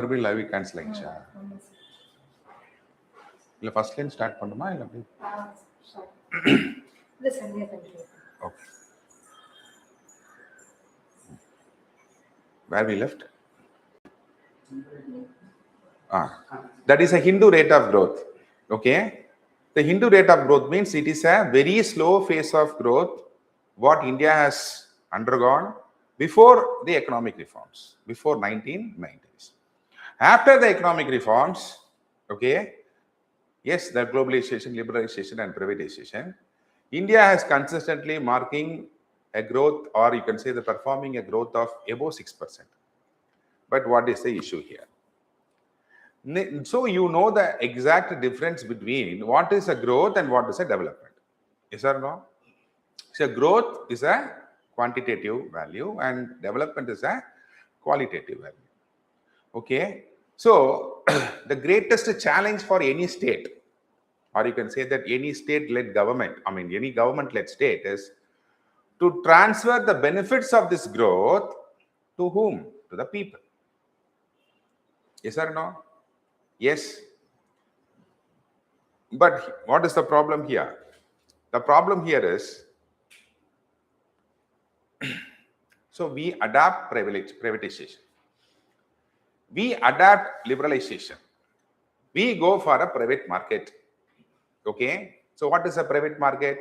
மறுபடியும் live cancel ஆயிடுச்சா? இல்லை ஃபர்ஸ்ட் லைன் ஸ்டார்ட் பண்ணுமா இல்லை அப்படி? Okay. Where we left? That is a Hindu rate of growth. Okay. The Hindu rate of growth means it is a very slow phase of growth what India has undergone before the economic reforms, before 1990s. After the economic reforms, okay, yes, the globalization, liberalization and privatization, India has consistently marking a growth, or you can say the performing a growth of above 6%. But what is the issue here? So you know the exact difference between what is a growth and what is a development. Yes or no? So growth is a quantitative value and development is a qualitative value. Okay. So the greatest challenge for any state, or you can say that any state-led government, any government-led state, is to transfer the benefits of this growth to whom? To the people. Yes or no? Yes. But what is the problem here? The problem here is, so we adapt privatization. We adapt liberalization. We go for a private market. Okay. So what is a private market?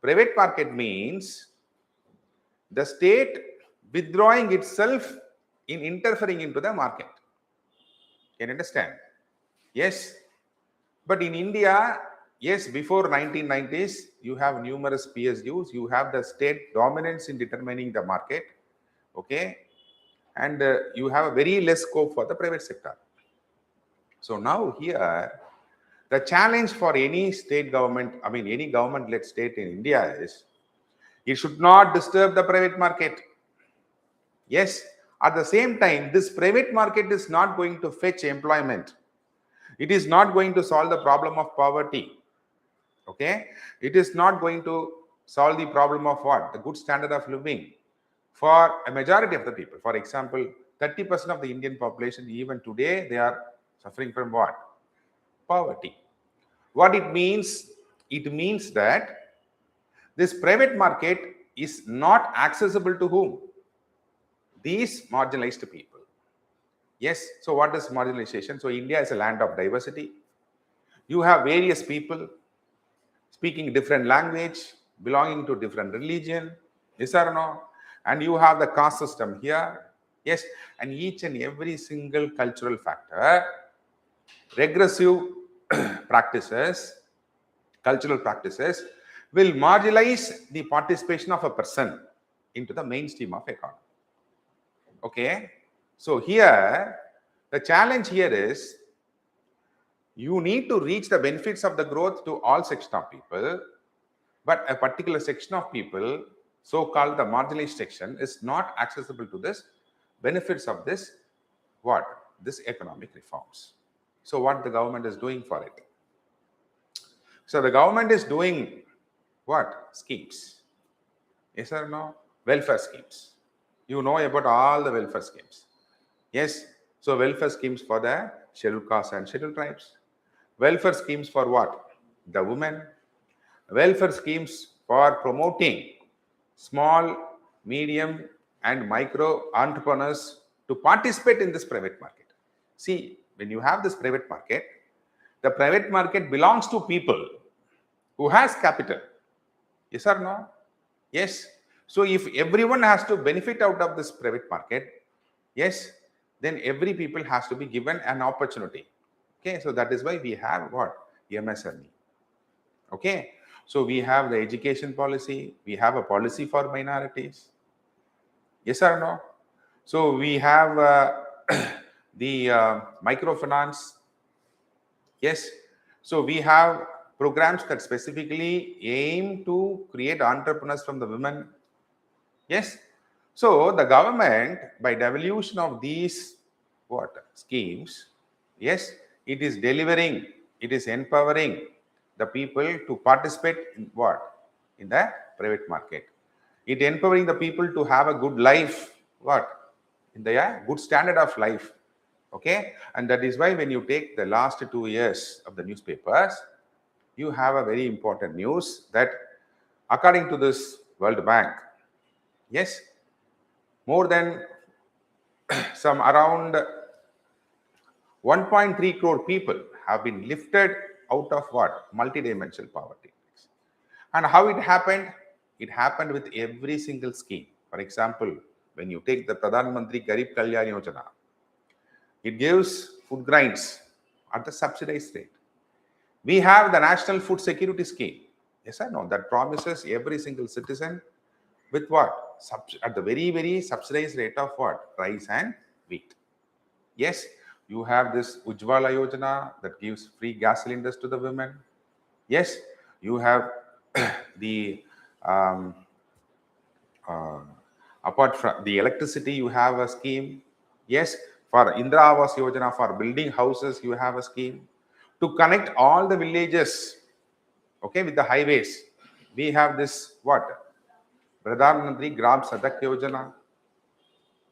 Private market means the state withdrawing itself in interfering into the market. Can you understand? Yes. But in India, yes, before 1990s, you have numerous PSUs. You have the state dominance in determining the market. Okay. And you have a very less scope for the private sector. So now here, the challenge for any state government, any government-led state in India is, it should not disturb the private market. Yes, at the same time, this private market is not going to fetch employment. It is not going to solve the problem of poverty. Okay, it is not going to solve the problem of what? The good standard of living for a majority of the people. For example, 30% of the Indian population, even today, they are suffering from what? Poverty. What it means? It means that this private market is not accessible to whom? These marginalized people. Yes. So what is marginalization? So India is a land of diversity. You have various people speaking different language, belonging to different religion. Yes or no? And you have the caste system here. Yes. And each and every single cultural factor, regressive practices, cultural practices, will marginalize the participation of a person into the mainstream of economy. Okay. So here, the challenge here is, you need to reach the benefits of the growth to all sections of people, but a particular section of people, so-called the marginalized section, is not accessible to this benefits of this, what? This economic reforms. So what the government is doing for it? So the government is doing what? Schemes. Yes or no? Welfare schemes. You know about all the welfare schemes. Yes. So welfare schemes for the scheduled castes and scheduled tribes. Welfare schemes for what? The women. Welfare schemes for promoting small, medium and micro entrepreneurs to participate in this private market. See, when you have this private market, the private market belongs to people who has capital. Yes or no? Yes. So if everyone has to benefit out of this private market, yes, then every people has to be given an opportunity. Okay. So that is why we have what? MSME. Okay. So we have the education policy. We have a policy for minorities. Yes or no? So we have the microfinance. Yes. So we have programs that specifically aim to create entrepreneurs from the women. Yes. So the government, by devolution of these what schemes, yes, it is delivering, it is empowering the people to participate in what? In the private market. It empowering the people to have a good life, what? In the good standard of life. Okay, and that is why when you take the last 2 years of the newspapers, you have a very important news that according to this World Bank, yes, more than some around 1.3 crore people have been lifted out of what? Multidimensional poverty. And how it happened? It happened with every single scheme. For example, when you take the Pradhan Mantri Garib Kalyan Yojana, it gives food grains at the subsidized rate. We have the National Food Security Scheme. Yes or no? That promises every single citizen with what? At the very, very subsidized rate of what? Rice and wheat. Yes, you have this Ujjwala Yojana that gives free gas cylinders to the women. Yes, you have the apart from the electricity, you have a scheme. Yes, for Indra Awas Yojana, for building houses, you have a scheme. To connect all the villages, okay, with the highways, we have this what? Pradhan Mantri Gram Sadak Yojana.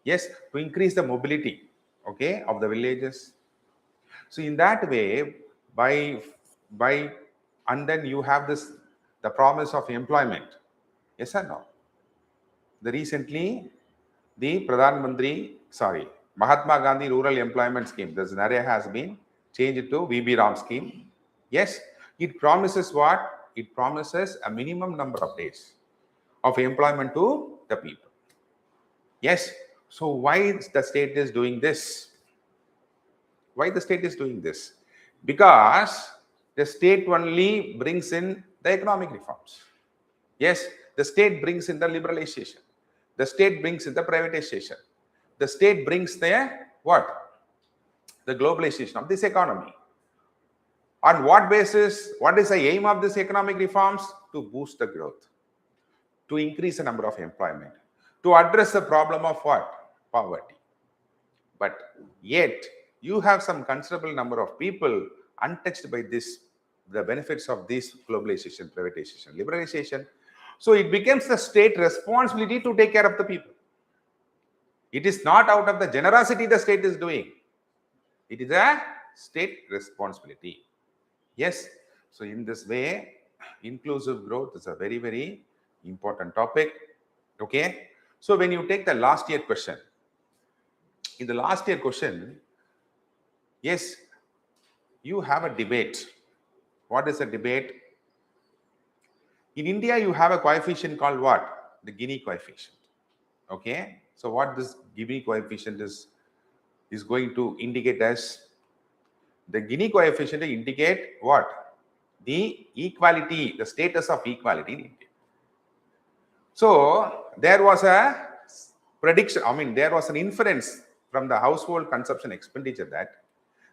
Yes, to increase the mobility, okay, of the villages. So in that way, by and then you have this the promise of employment. Yes or no? The Mahatma Gandhi Rural Employment Scheme, the scenario has been changed to VB Ram scheme. Yes, it promises what? It promises a minimum number of days of employment to the people. Yes, so why the state is doing this? Why the state is doing this? Because the state only brings in the economic reforms. Yes, the state brings in the liberalization. The state brings in the privatization. The state brings the what? The globalization of this economy. On what basis? What is the aim of this economic reforms? To boost the growth, to increase the number of employment, to address the problem of what? Poverty. But yet, you have some considerable number of people untouched by this, the benefits of this globalization, privatization, liberalization. So it becomes the state responsibility to take care of the people. It is not out of the generosity the state is doing. It is a state responsibility. Yes. So in this way, inclusive growth is a very, very important topic. Okay. So when you take the last year question, in the last year question, yes, you have a debate. What is a debate? In India, you have a coefficient called what? The Gini coefficient. Okay. So what this Gini coefficient is going to indicate as the Gini coefficient indicate what? The equality, the status of equality in India. So there was a prediction, there was an inference from the household consumption expenditure that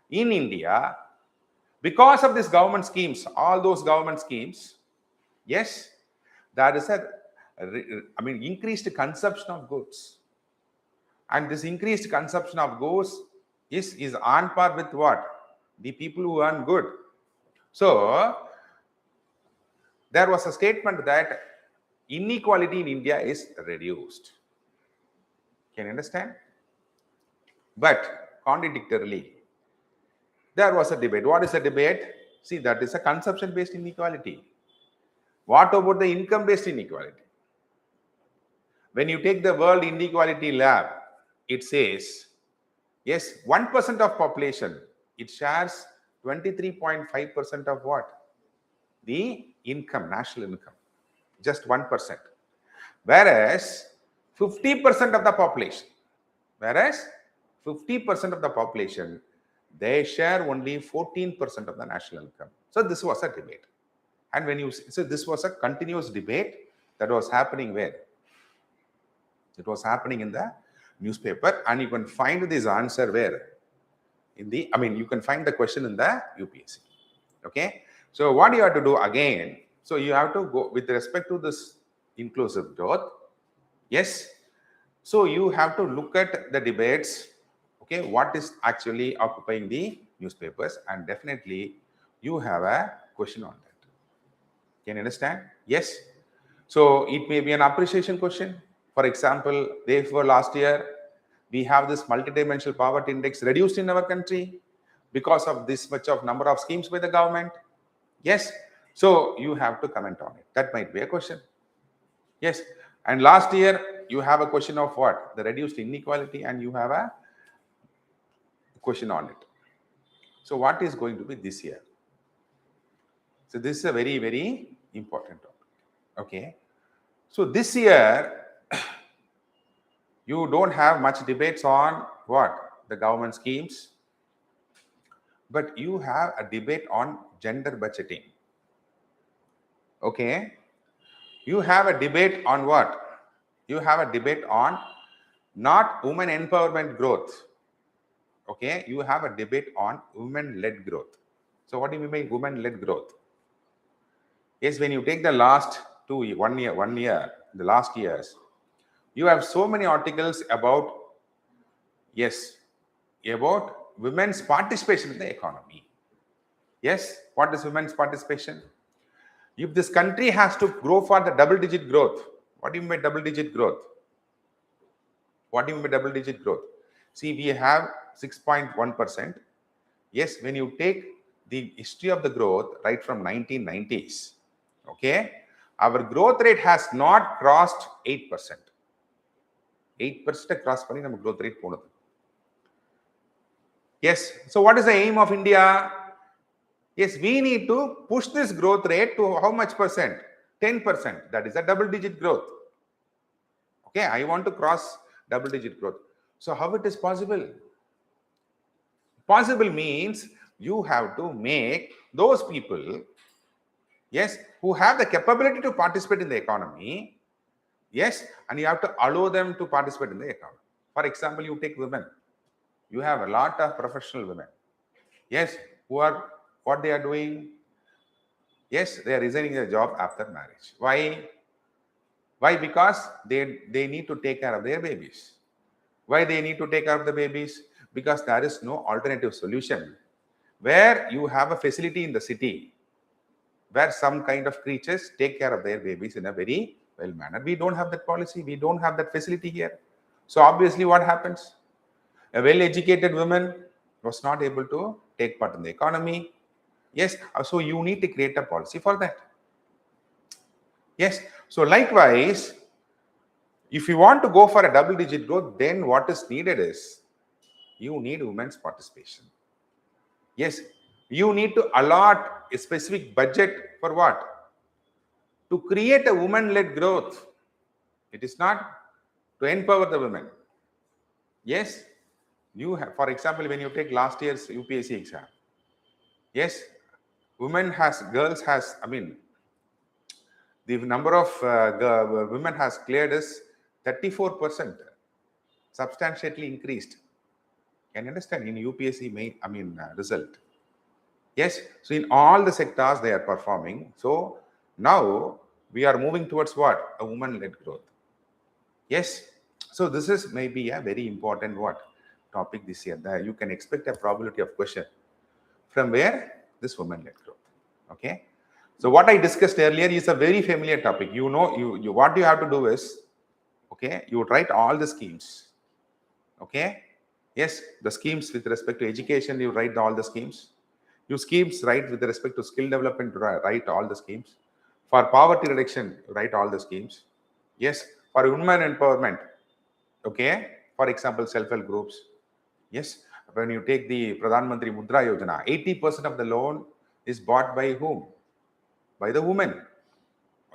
in India, because of these government schemes, all those government schemes, yes, there is increased consumption of goods. And this increased consumption of goods is on par with what? The people who earn good. So there was a statement that inequality in India is reduced. Can you understand? But contradictorily, there was a debate. What is a debate? See, that is a consumption-based inequality. What about the income-based inequality? When you take the World Inequality Lab, it says, yes, 1% of population, it shares 23.5% of what? The income, national income. Just 1%. Whereas 50% of the population, they share only 14% of the national income. So this was a debate. And this was a continuous debate that was happening where? It was happening in the newspaper, and you can find this answer where? You can find the question in the UPSC. Okay. So what you have to do again? So you have to go with respect to this inclusive growth. Yes. So you have to look at the debates. Okay. What is actually occupying the newspapers? And definitely you have a question on that. Can you understand? Yes. So it may be an appreciation question. For example, therefore last year, we have this multidimensional poverty index reduced in our country because of this much of number of schemes by the government? Yes. So you have to comment on it. That might be a question. Yes. And last year, you have a question of what? The reduced inequality, and you have a question on it. So what is going to be this year? So this is a very, very important topic. Okay. So this year, you don't have much debates on what? The government schemes, but you have a debate on gender budgeting. Okay. You have a debate on what? You have a debate on not women empowerment growth. Okay. You have a debate on women-led growth. So what do you mean by women-led growth? Yes, when you take the last 1 year, the last years, you have so many articles about, yes, about women's participation in the economy. Yes, what is women's participation? If this country has to grow for the double-digit growth, what do you mean by double-digit growth? What do you mean by double-digit growth? See, we have 6.1%. Yes, when you take the history of the growth right from 1990s, okay, our growth rate has not crossed 8%. 8% cross panni nama growth rate ponadhu. Yes, so what is the aim of India? Yes, we need to push this growth rate to how much percent? 10%. That is a double-digit growth. Okay, I want to cross double-digit growth. So how it is possible? Possible means you have to make those people, yes, who have the capability to participate in the economy, yes, and you have to allow them to participate in the economy. For example, you take women. You have a lot of professional women, yes, who are, what they are doing? Yes, they are resigning their job after marriage. Why? Why? Because they need to take care of their babies. Why they need to take care of the babies? Because there is no alternative solution. Where you have a facility in the city, where some kind of creatures take care of their babies in a very well manner. We don't have that policy. We don't have that facility here. So obviously what happens? A well-educated woman was not able to take part in the economy. Yes, so you need to create a policy for that. Yes, so likewise, if you want to go for a double-digit growth, then what is needed is you need women's participation. Yes, you need to allot a specific budget for what? To create a woman-led growth. It is not to empower the women. Yes, you have, for example, when you take last year's UPSC exam, yes, girls has, the number of women has cleared is 34%, substantially increased. Can you understand in UPSC result? Yes, so in all the sectors they are performing. So now we are moving towards what? A woman-led growth. Yes, so this is maybe a very important topic this year. You can expect a probability of question from where? This woman-led growth. Okay. So what I discussed earlier is a very familiar topic. You know, you what you have to do is, okay, you write all the schemes. Okay. Yes, the schemes with respect to education, you write all the schemes. You schemes write with respect to skill development, write all the schemes. For poverty reduction, write all the schemes. Yes, for women empowerment, okay, for example, self-help groups. Yes, when you take the Pradhan Mantri Mudra Yojana, 80% of the loan is bought by whom? By the women.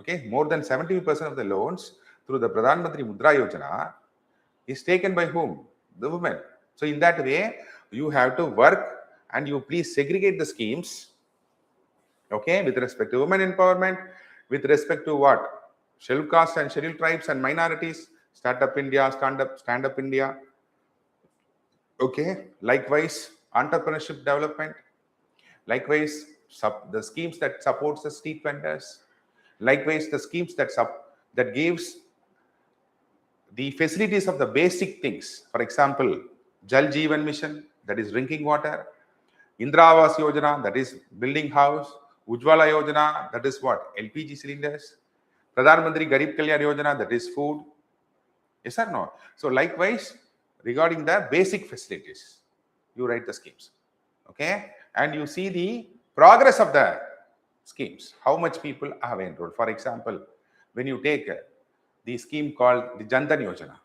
Okay, more than 70% of the loans through the Pradhan Mantri Mudra Yojana is taken by whom? The women. So in that way, you have to work and you please segregate the schemes, okay, with respect to women empowerment, with respect to what? Scheduled castes and scheduled tribes and minorities, Startup India, Stand Up India. Okay, likewise, entrepreneurship development, likewise, the schemes that supports the street vendors, likewise, the schemes that gives the facilities of the basic things. For example, Jal Jeevan Mission, that is drinking water, Indra Awas Yojana, that is building house, Ujjwala Yojana, that is what? LPG cylinders, Pradhan Mantri Garib Kalyan Yojana, that is food. Yes or no? So likewise, regarding the basic facilities. You write the schemes. Okay. And you see the progress of the schemes, how much people have enrolled. For example, when you take the scheme called the Jan Dhan Yojana.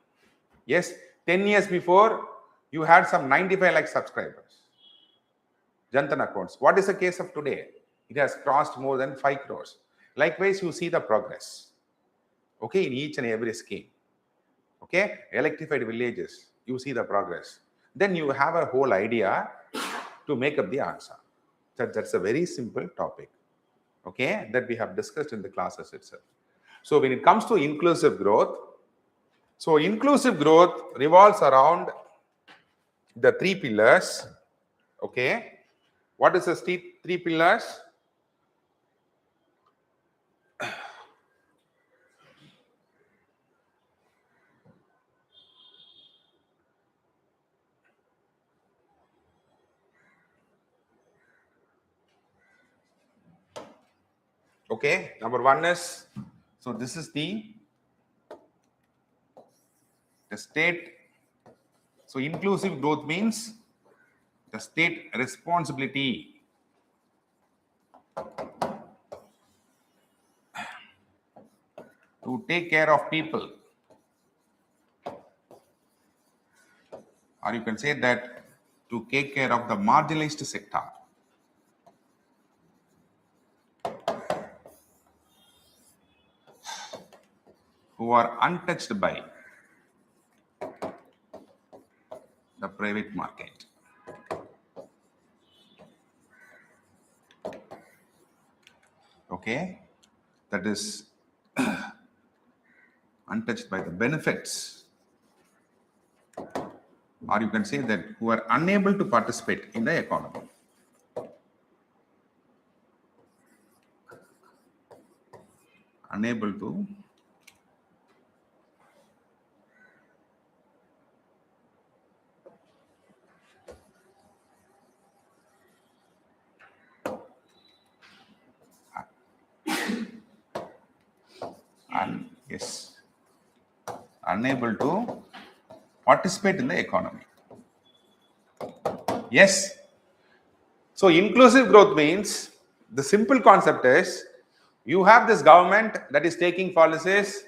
Yes, 10 years before, you had some 95 lakh subscribers. Jan Dhan accounts. What is the case of today? It has crossed more than 5 crores. Likewise, you see the progress. Okay, in each and every scheme. Okay, electrified villages, you see the progress. Then you have a whole idea to make up the answer. That's a very simple topic. Okay, that we have discussed in the classes itself. So when it comes to inclusive growth, so inclusive growth revolves around the 3 pillars. Okay, what is the 3 pillars? Okay, number 1 is, so this is the state. So inclusive growth means the state responsibility to take care of people, or you can say that to take care of the marginalized sector. Who are untouched by the private market. Okay, that is untouched by the benefits, or you can say that who are unable to participate in the economy. Unable to unable to participate in the economy. Yes. So inclusive growth means, the simple concept is, you have this government that is taking policies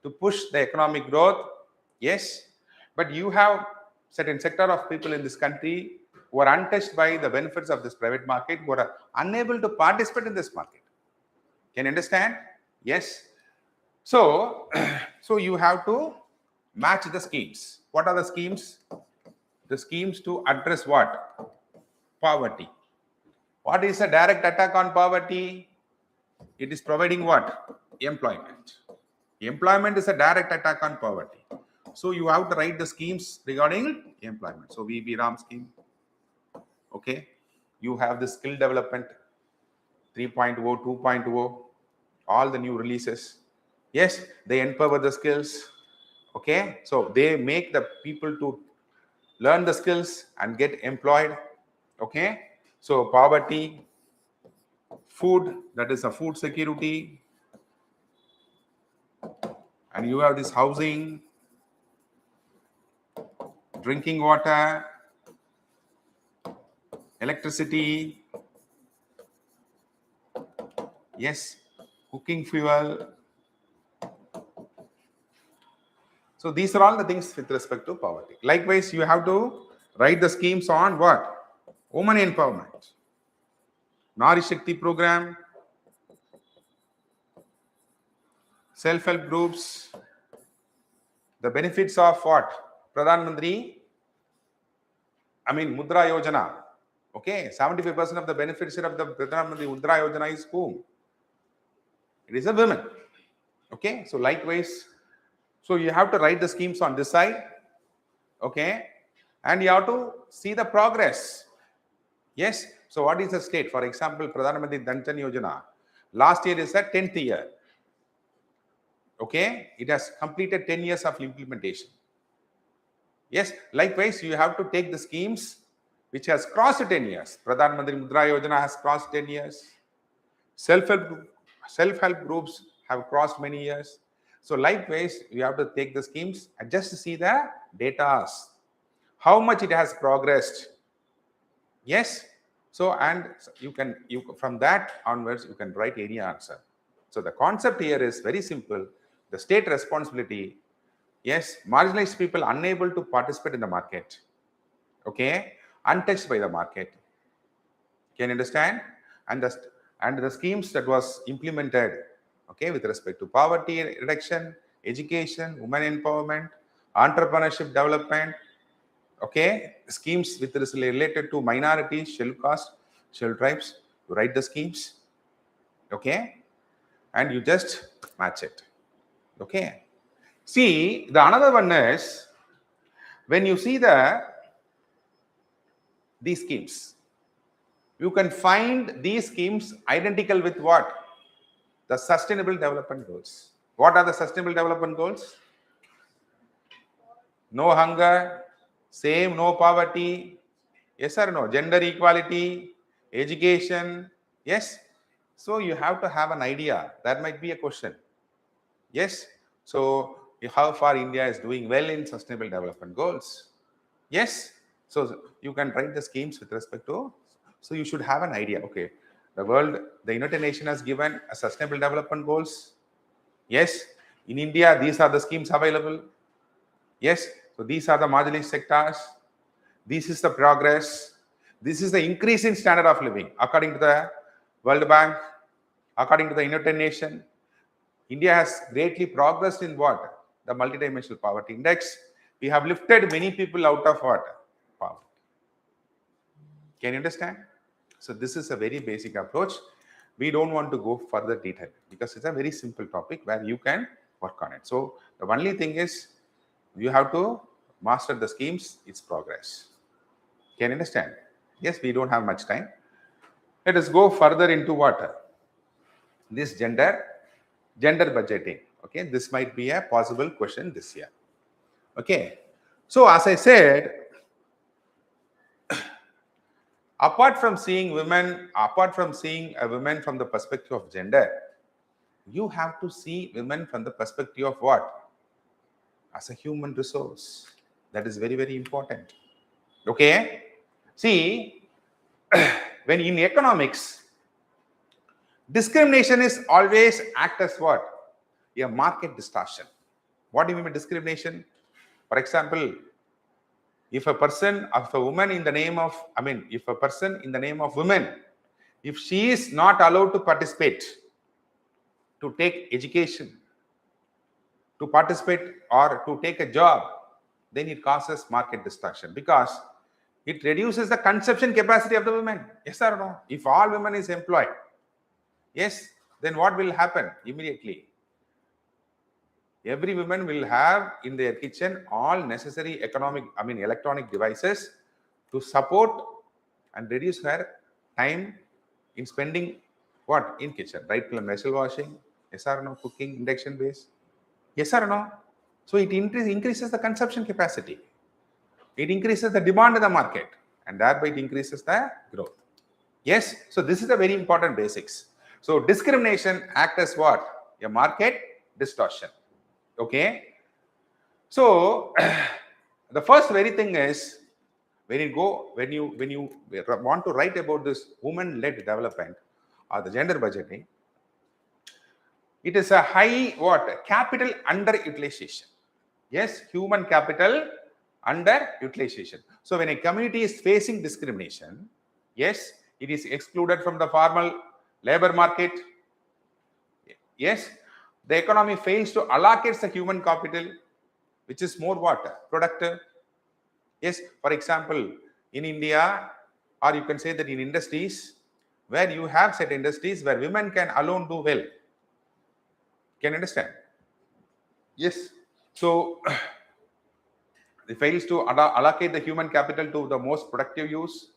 to push the economic growth. Yes. But you have certain sector of people in this country who are untouched by the benefits of this private market, who are unable to participate in this market. Can you understand? Yes. So, so you have to match the schemes. What are the schemes? The schemes to address what? Poverty. What is a direct attack on poverty? It is providing what? Employment. Employment is a direct attack on poverty. So you have to write the schemes regarding employment. So VB Ram scheme. Okay. You have the skill development 3.0, 2.0, all the new releases. Yes, they empower the skills. Okay. So they make the people to learn the skills and get employed. Okay. So poverty, food, that is a food security, and you have this housing, drinking water, electricity, yes, cooking fuel. So these are all the things with respect to poverty. Likewise, you have to write the schemes on what? Women empowerment, Nari Shakti program, self-help groups, the benefits of what? Pradhan Mantri, Mudra Yojana. Okay, 75% of the beneficiary of the Pradhan Mantri Mudra Yojana is whom? It is a women. Okay, so likewise, so you have to write the schemes on this side. Okay, and you have to see the progress. Yes, so what is the state? For example, Pradhan Mantri Jan Dhan Yojana. Last year is the 10th year. Okay, it has completed 10 years of implementation. Yes, likewise, you have to take the schemes which has crossed 10 years. Pradhan Mantri Mudra Yojana has crossed 10 years. Self-help groups have crossed many years. So likewise, you have to take the schemes and just see the data. how much it has progressed. Yes. So, and from that onwards, you can write any answer. So the concept here is very simple. The state responsibility. Yes, marginalized people unable to participate in the market. Okay, untouched by the market. Can you understand? And the schemes that was implemented, okay, with respect to poverty reduction, education, women empowerment, entrepreneurship development, okay, schemes with related to minorities, scheduled caste, scheduled tribes. You write the schemes, okay, and you just match it, okay. See, the another one is when you see these schemes, you can find these schemes identical with what? The Sustainable Development Goals. What are the Sustainable Development Goals? No hunger, same, no poverty, yes or no? Gender equality, education, yes? So you have to have an idea. That might be a question. Yes? So how far India is doing well in Sustainable Development Goals? Yes? So you can write the schemes with respect to, so you should have an idea. Okay, the United Nations has given a Sustainable Development Goals. Yes, in India, these are the schemes available. Yes, so these are the marginalized sectors. This is the progress. This is the increase in standard of living according to the World Bank, according to the United Nations. India has greatly progressed in what? The multidimensional poverty index. We have lifted many people out of what? Poverty. Can you understand? So this is a very basic approach. We don't want to go further detail because it's a very simple topic where you can work on it. So the only thing is you have to master the schemes, its progress. Can you understand? Yes, we don't have much time. Let us go further into what? This gender budgeting. Okay, this might be a possible question this year. Okay, so as I said, apart from seeing a woman from the perspective of gender, you have to see women from the perspective of what? As a human resource. That is very, very important. Okay, see, when in economics, discrimination is always act as what? A market distortion. What do you mean by discrimination? For example, if a woman in the name of women, if she is not allowed to participate, to take education, to participate or to take a job, then it causes market distortion because it reduces the consumption capacity of the women. Yes or no? If all women is employed, yes, then what will happen immediately? Every woman will have in their kitchen all necessary electronic devices to support and reduce her time in spending what? In kitchen, right? Vessel washing, yes or no? Cooking, induction base, yes or no? So it increases the consumption capacity. It increases the demand in the market and thereby it increases the growth. Yes, so this is a very important basics. So discrimination acts as what? A market distortion. Okay, so the first very thing is when you want to write about this woman-led development or the gender budgeting, it is a high what? Capital underutilization. Yes, human capital underutilization. So when a community is facing discrimination, yes, it is excluded from the formal labor market. Yes, the economy fails to allocate the human capital, which is more what? Productive. Yes, for example, in India, or you can say that in industries, where you have set industries where women can alone do well. Can you understand? Yes. So it fails to allocate the human capital to the most productive use.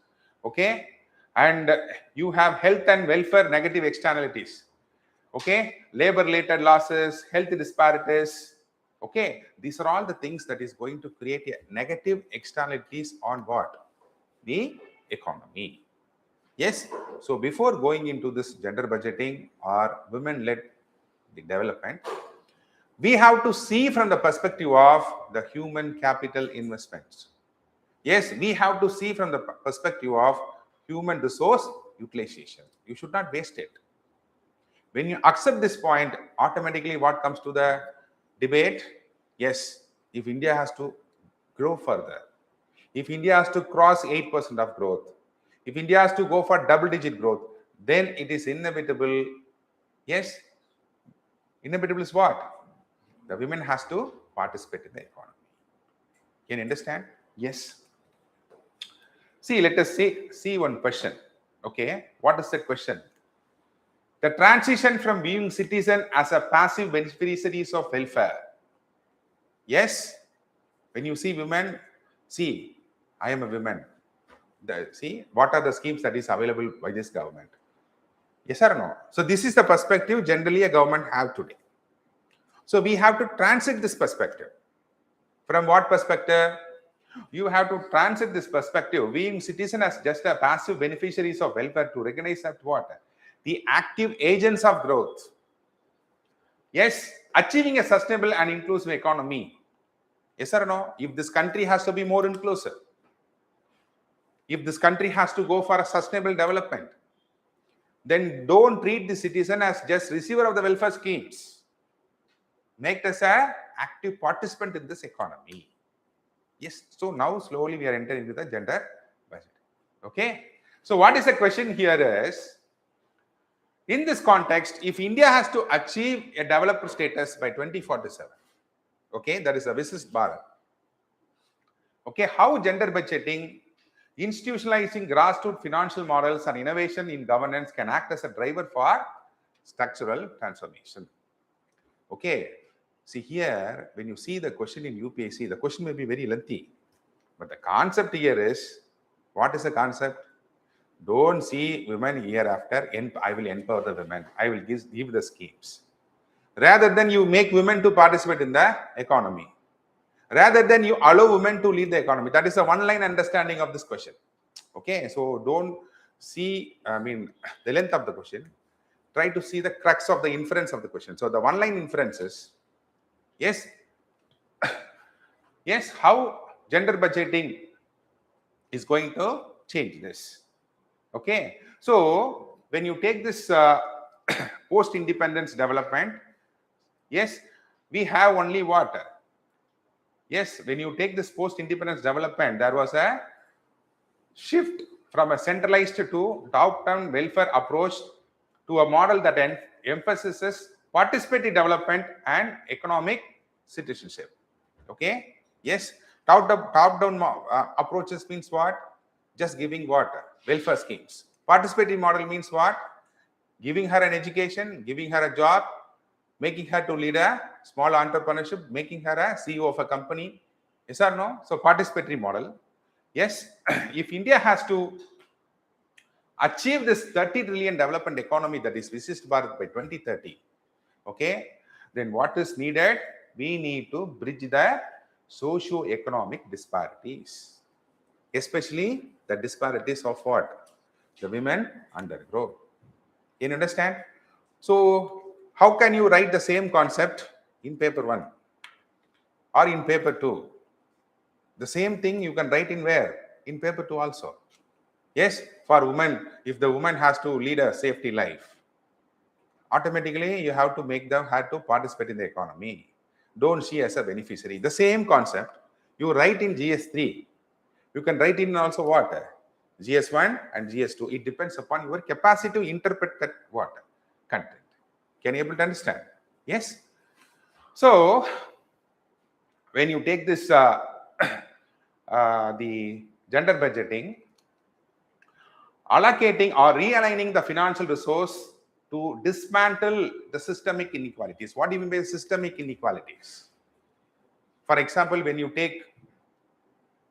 Okay, and you have health and welfare negative externalities. Okay, labor related losses, health disparities. Okay, these are all the things that is going to create a negative externalities on what? The economy. Yes, so before going into this gender budgeting or women led development, we have to see from the perspective of the human capital investments. Yes, we have to see from the perspective of human resource utilization. You should not waste it. When you accept this point, automatically what comes to the debate? Yes, if India has to grow further, if India has to cross 8% of growth, if India has to go for double-digit growth, then it is inevitable. Yes, inevitable is what? The women has to participate in the economy. Can you understand? Yes. See, let us see one question. Okay, what is that question? The transition from viewing citizen as a passive beneficiaries of welfare. Yes, when you see women, see, I am a woman. See, what are the schemes that is available by this government? Yes or no? So this is the perspective generally a government have today. So we have to transit this perspective. From what perspective? You have to transit this perspective, viewing citizen as just a passive beneficiaries of welfare, to recognize that what? The active agents of growth. Yes, achieving a sustainable and inclusive economy. Yes or no? If this country has to be more inclusive, if this country has to go for a sustainable development, then don't treat the citizen as just receiver of the welfare schemes. Make us an active participant in this economy. Yes, so now slowly we are entering into the gender budget. Okay, so what is the question here is, in this context, if India has to achieve a developer status by 2047, okay, that is a Visit Bharat. Okay, how gender budgeting, institutionalizing grassroots financial models and innovation in governance can act as a driver for structural transformation. Okay, see here, when you see the question in UPSC, the question may be very lengthy, but the concept here is, what is the concept? Don't see women hereafter, I will empower the women, I will give the schemes. Rather than you make women to participate in the economy, rather than you allow women to lead the economy. That is a one-line understanding of this question. Okay, so don't see, the length of the question. Try to see the crux of the inference of the question. So the one-line inference is, yes, yes, how gender budgeting is going to change this. Okay, so when you take this post-independence development, yes, we have only water. Yes, when you take this post-independence development, there was a shift from a centralized to top-down welfare approach to a model that emphasizes participatory development and economic citizenship. Okay, yes, top-down approaches means what? Just giving water, welfare schemes. Participatory model means what? Giving her an education, giving her a job, making her to lead a small entrepreneurship, making her a CEO of a company. Yes or no? So participatory model. Yes, if India has to achieve this 30 trillion development economy that is Visit Bharat by 2030, okay, then what is needed? We need to bridge the socio-economic disparities, especially the disparities of what? The women undergrow. Can you understand? So how can you write the same concept in paper 1 or in paper 2? The same thing you can write in where? In paper 2 also. Yes, for women, if the woman has to lead a safety life, automatically you have to make them have to participate in the economy. Don't see as a beneficiary. The same concept you write in GS3. You can write in also what? GS1 and GS2. It depends upon your capacity to interpret that what? Content. Can you able to understand? Yes. So when you take this the gender budgeting, allocating or realigning the financial resource to dismantle the systemic inequalities. What do you mean by systemic inequalities? For example, when you take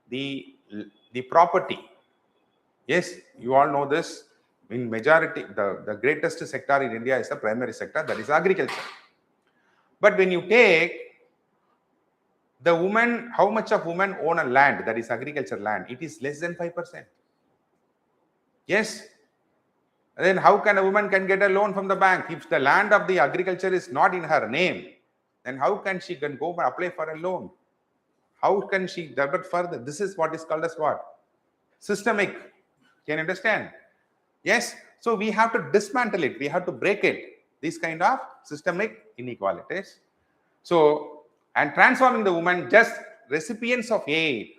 the property, yes, you all know this. In majority, the greatest sector in India is the primary sector, that is agriculture. But when you take the women, how much of women own a land, that is agriculture land, it is less than 5%. Yes. Then how can a woman can get a loan from the bank? If the land of the agriculture is not in her name, then how can she can go and apply for a loan? How can she develop further? This is what is called as what? Systemic. Can you understand? Yes. So we have to dismantle it. We have to break it. These kind of systemic inequalities. So, and transforming the women just recipients of aid,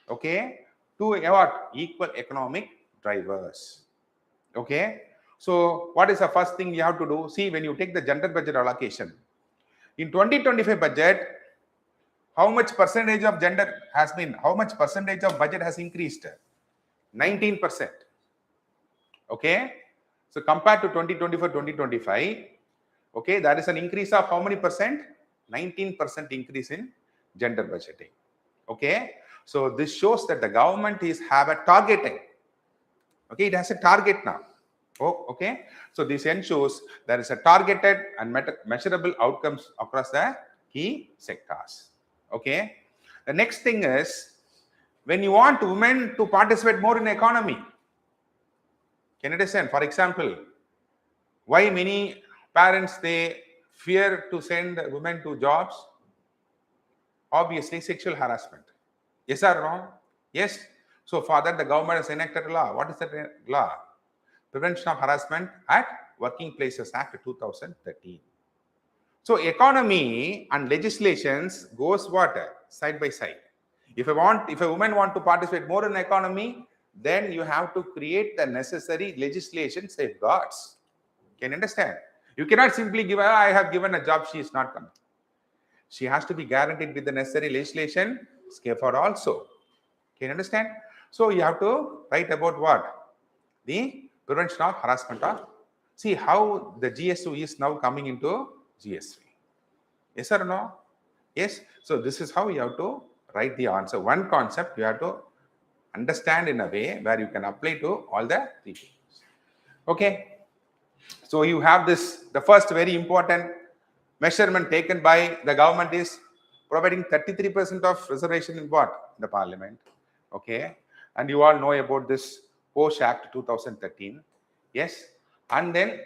okay, to what? Equal economic drivers. Okay. So what is the first thing you have to do? See, when you take the gender budget allocation, in 2025 budget, how much percentage of gender has been, how much percentage of budget has increased? 19%. Okay. So compared to 2024, 2025, okay, that is an increase of how many percent? 19% increase in gender budgeting. Okay. So this shows that the government is have a targeting. Okay, it has a target now. Oh, okay. So this ensures there is a targeted and measurable outcomes across the key sectors. Okay. The next thing is, when you want women to participate more in the economy, can you understand? For example, why many parents they fear to send women to jobs? Obviously, sexual harassment. Yes or no? Yes. So for that, the government has enacted a law. What is that law? Prevention of Harassment at Working Places Act 2013. So economy and legislations goes what? Side by side. If a woman want to participate more in the economy, then you have to create the necessary legislation safeguards. Can you understand? You cannot simply give her, I have given a job, she is not coming. She has to be guaranteed with the necessary legislation safeguard also. Can you understand? So you have to write about what? The prevention of harassment of. See how the GS2 is now coming into GS3. Yes or no? Yes. So this is how you have to write the answer. One concept you have to understand in a way where you can apply to all the three papers. Okay. So you have this, the first very important measurement taken by the government is providing 33% of reservation in what? The parliament. Okay. And you all know about this Post Act 2013. Yes. And then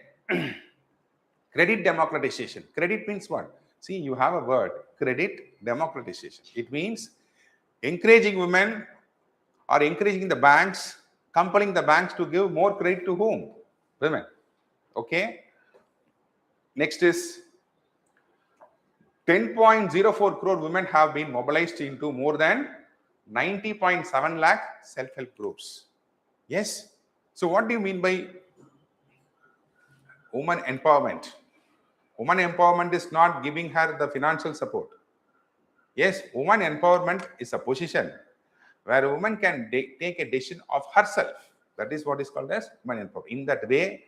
credit democratization. Credit means what? See, you have a word, credit democratization. It means encouraging women or encouraging the banks, compelling the banks to give more credit to whom? Women. Okay. Next is 10.04 crore women have been mobilized into more than 90.7 lakh self-help groups. Yes. So what do you mean by woman empowerment? Woman empowerment is not giving her the financial support. Yes, woman empowerment is a position where a woman can take a decision of herself. That is what is called as woman empowerment. In that way,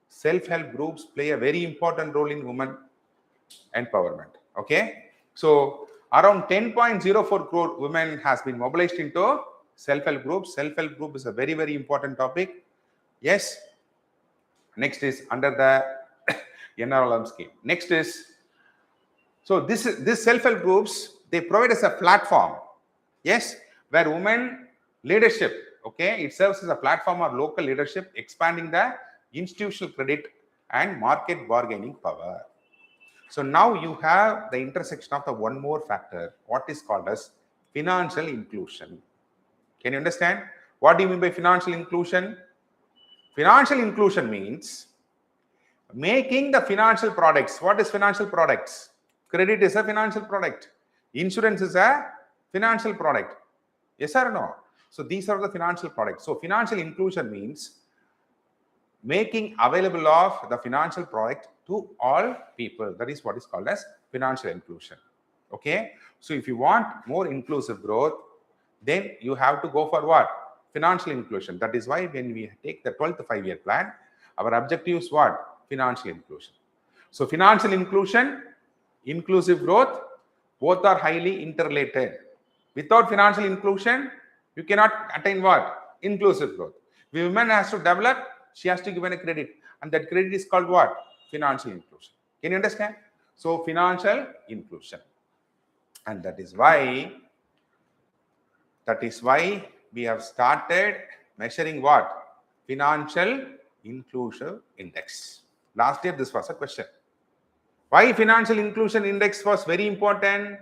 self-help groups play a very important role in woman empowerment. Okay. So around 10.04 crore women has been mobilized into self-help groups. Self-help group is a very, very important topic. Yes. Next is under the NRLM scheme. Next is, so this self-help groups, they provide us a platform. Yes. Where women leadership, okay, it serves as a platform of local leadership, expanding the institutional credit and market bargaining power. So now you have the intersection of the one more factor, what is called as financial inclusion. Can you understand? What do you mean by financial inclusion? Financial inclusion means making the financial products. What is financial products? Credit is a financial product. Insurance is a financial product. Yes or no? So these are the financial products. So financial inclusion means making available of the financial product to all people. That is what is called as financial inclusion. Okay. So if you want more inclusive growth, then you have to go for what? Financial inclusion. That is why when we take the 12th 5-year plan, our objective is what? Financial inclusion. So financial inclusion, inclusive growth, both are highly interrelated. Without financial inclusion, you cannot attain what? Inclusive growth. The woman has to develop, she has to give a credit, and that credit is called what? Financial inclusion. Can you understand? So financial inclusion. And that is why we have started measuring what? Financial inclusion index. Last year this was a question. Why financial inclusion index was very important?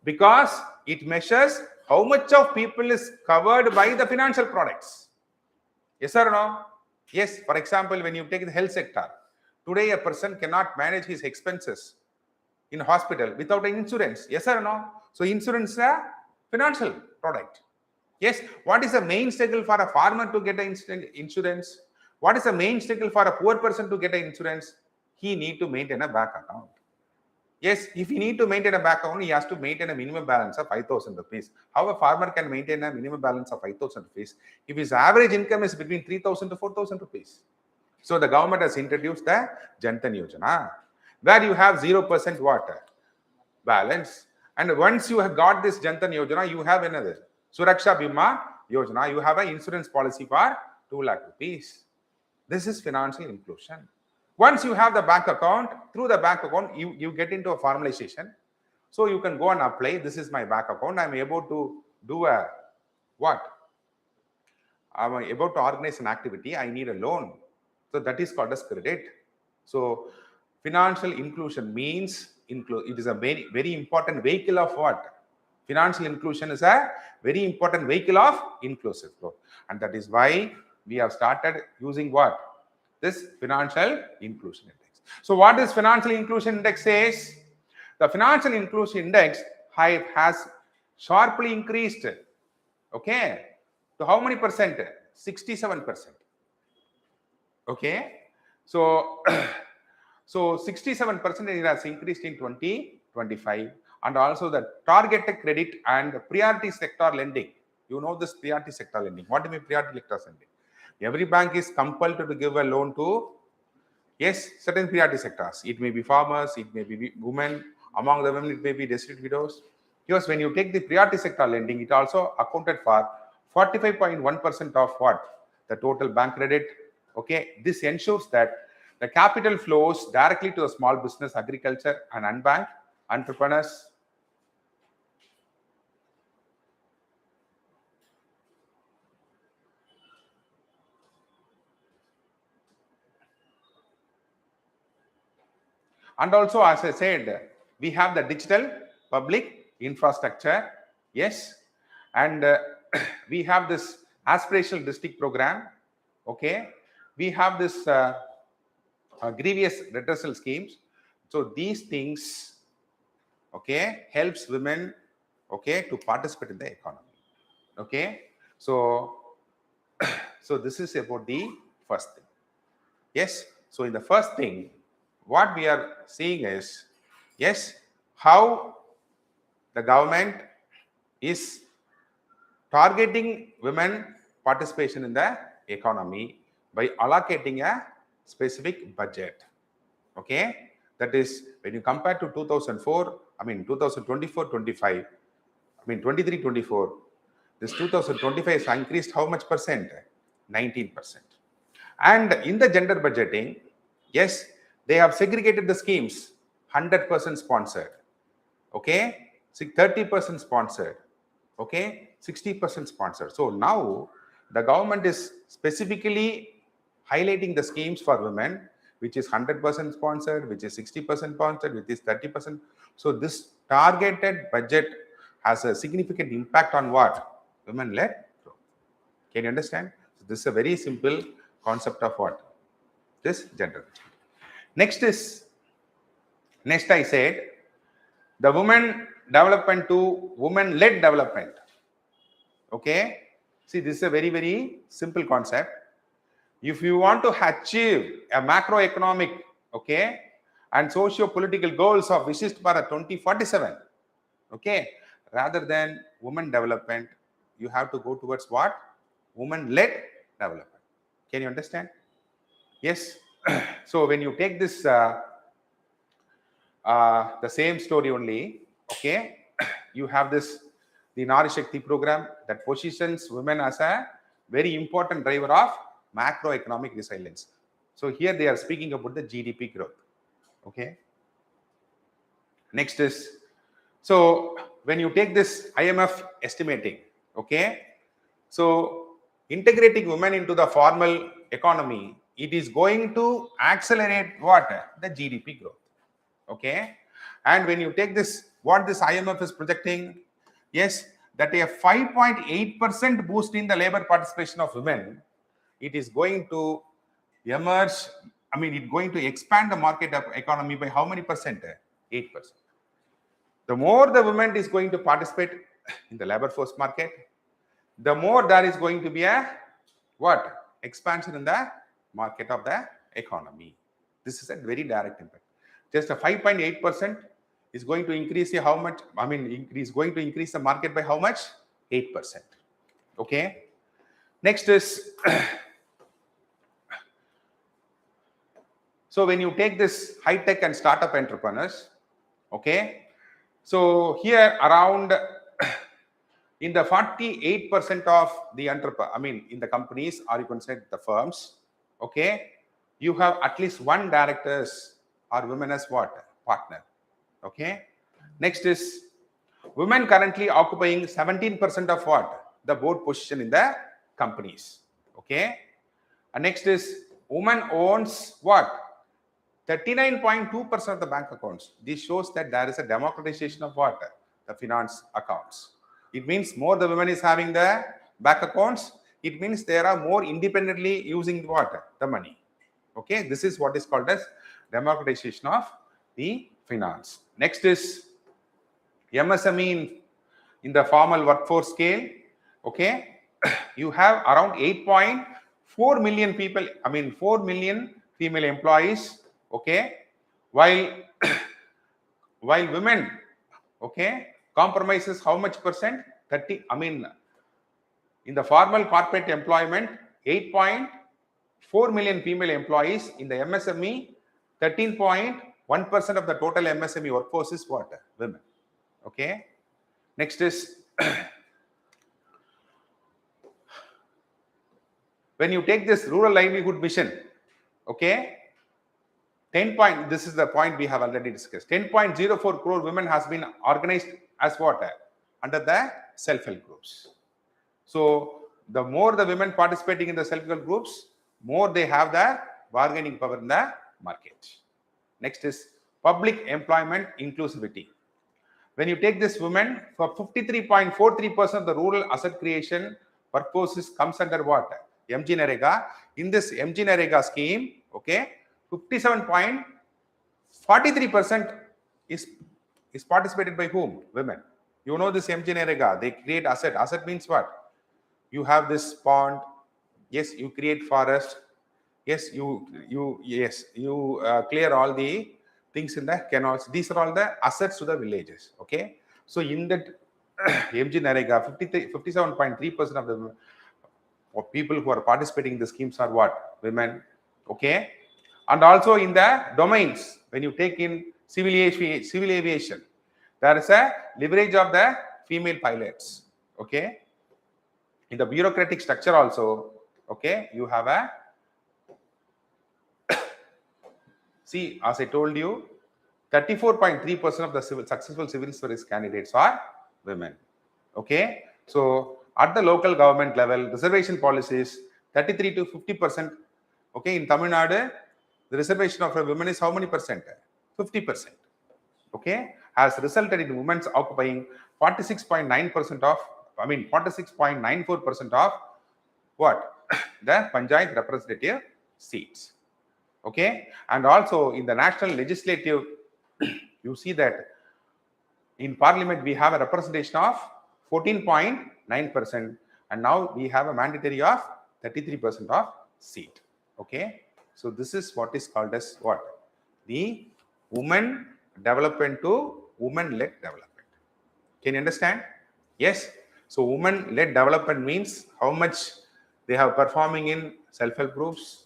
because it measures how much of people is covered by the financial products. Yes or no? Yes. For example, when you take the health sector, today a person cannot manage his expenses in hospital without an insurance. Yes or no? So insurance is a financial product. Yes. What is the main struggle for a farmer to get an insurance? What is the main struggle for a poor person to get an insurance? He need to maintain a bank account. Yes, if he need to maintain a bank account, he has to maintain a minimum balance of 5,000 rupees. How a farmer can maintain a minimum balance of 5,000 rupees if his average income is between 3,000 to 4,000 rupees? So the government has introduced the Jan Dhan Yojana, where you have 0% water balance. And once you have got this Jan Dhan Yojana, you have another Suraksha Bima Yojana. You have an insurance policy for 2 lakh rupees. This is financial inclusion. Once you have the bank account, through the bank account, you get into a formalization. So you can go and apply. This is my bank account. I'm able to do a what? I'm able to organize an activity. I need a loan. So that is called as credit. So financial inclusion means it is a very, very important vehicle of what? Financial inclusion is a very important vehicle of inclusive growth. And that is why we have started using what? This financial inclusion index. So what is financial inclusion index says? The financial inclusion index has sharply increased. Okay. So how many percent? 67%. Okay. So, so 67% it has increased in 2025. And also the targeted credit and priority sector lending. You know this priority sector lending. What do you mean priority sector lending? Every bank is compelled to give a loan to, yes, certain priority sectors. It may be farmers, it may be women. Among the women, it may be destitute widows. Because when you take the priority sector lending, it also accounted for 45.1% of what? The total bank credit. Okay, this ensures that the capital flows directly to the small business, agriculture, and unbanked entrepreneurs. And also, as I said, we have the digital public infrastructure. Yes. And we have this aspirational district program. Okay. We have this grievous redressal schemes. So these things, okay, helps women, okay, to participate in the economy. Okay. So, so this is about the first thing. Yes. So in the first thing, what we are seeing is, yes, how the government is targeting women participation in the economy by allocating a specific budget. Okay, that is when you compare to 2004, I mean 2024-25, I mean 23-24, this 2025 has increased how much percent? 19%. And in the gender budgeting, yes, they have segregated the schemes, 100% sponsored, okay, 30% sponsored, okay, 60% sponsored. So now the government is specifically highlighting the schemes for women, which is 100% sponsored, which is 60% sponsored, which is 30%. So this targeted budget has a significant impact on what? Women-led growth. Can you understand? So this is a very simple concept of what? This gender. Next I said, the women development to women-led development. Okay. See, this is a very, very simple concept. If you want to achieve a macroeconomic, okay, and socio-political goals of Vishisht Bharat 2047, okay, rather than women development, you have to go towards what? Women-led development. Can you understand? Yes. So when you take this, the same story only, okay, you have this, the Nari Shakti program that positions women as a very important driver of macroeconomic resilience. So here they are speaking about the GDP growth. Okay. Next is, so when you take this IMF estimating, okay, so integrating women into the formal economy, it is going to accelerate what? The GDP growth. Okay. And when you take this what this IMF is projecting? Yes, that a 5.8% boost in the labor participation of women, it is going to emerge. I mean, it's going to expand the market of economy by how many percent? 8%. The more the women is going to participate in the labor force market, the more there is going to be a what? Expansion in the market of the economy. This is a very direct impact. Just a 5.8% is going to increase how much? I mean, it is going to increase the market by how much? 8%. Okay. Next is, so when you take this high-tech and startup entrepreneurs, okay, so here around in the 48% of the in the companies, or you can say the firms, okay, you have at least one directors or women as what? Partner. Okay. Next is women currently occupying 17% of what? The board position in the companies. Okay. And next is women owns what? 39.2% of the bank accounts. This shows that there is a democratization of what? The finance accounts. It means more the women is having the bank accounts. It means they are more independently using what? The money. Okay. This is what is called as democratization of the finance. Next is MSME in the formal workforce scale. Okay. You have around 8.4 million people, 4 million female employees. Okay. While women, okay, compromises how much percent? 30, in the formal corporate employment, 8.4 million female employees. In the MSME, 13.1% of the total MSME workforce is what? Women. Okay. Next is when you take this rural livelihood mission, okay, this is the point we have already discussed. 10.04 crore women has been organized as what? Under the self-help groups. So the more the women participating in the self-help groups, more they have the bargaining power in the market. Next is public employment inclusivity. When you take this women, for 53.43% of the rural asset creation workforce comes under what? MG Narega. In this MG Narega scheme, okay, 57.43% is participated by whom? Women. You know this MG Narega, they create asset. Asset means what? You have this pond. Yes, you create forest. Yes, you clear all the things in the canals. These are all the assets to the villages. Okay. So in that MG Narega, 57.3% of the people who are participating in the schemes are what? Women. Okay. And also in the domains, when you take in civil aviation, there is a leverage of the female pilots. Okay. In the bureaucratic structure also, okay, you have a see, as I told you, 34.3% of the successful civil service candidates are women. Okay. So at the local government level, reservation policies 33 to 50%. Okay. In Tamil Nadu, the reservation of a women is how many percent? 50%. Okay. Has resulted in women occupying 46.9% of, 46.94% of what? The Panchayat representative seats. Okay. And also in the national legislative, you see that in parliament we have a representation of 14.9%, and now we have a mandatory of 33% of seat. Okay. So this is what is called as what? The women development to women-led development. Can you understand? Yes. So women-led development means how much they have performing in self-help groups,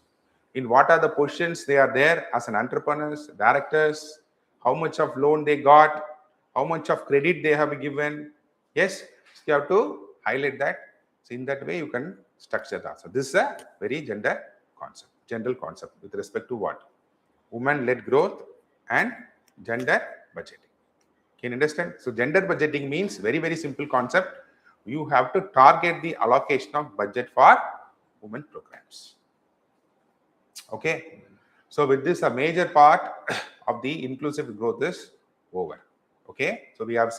in what are the positions they are there as an entrepreneurs, directors, how much of loan they got, how much of credit they have given. Yes, so you have to highlight that. So in that way, you can structure that. So this is a very general concept with respect to what? Women-led growth and gender budgeting. Can you understand? So gender budgeting means very, very simple concept. You have to target the allocation of budget for women programs. Okay. So with this, a major part of the inclusive growth is over. Okay, so we have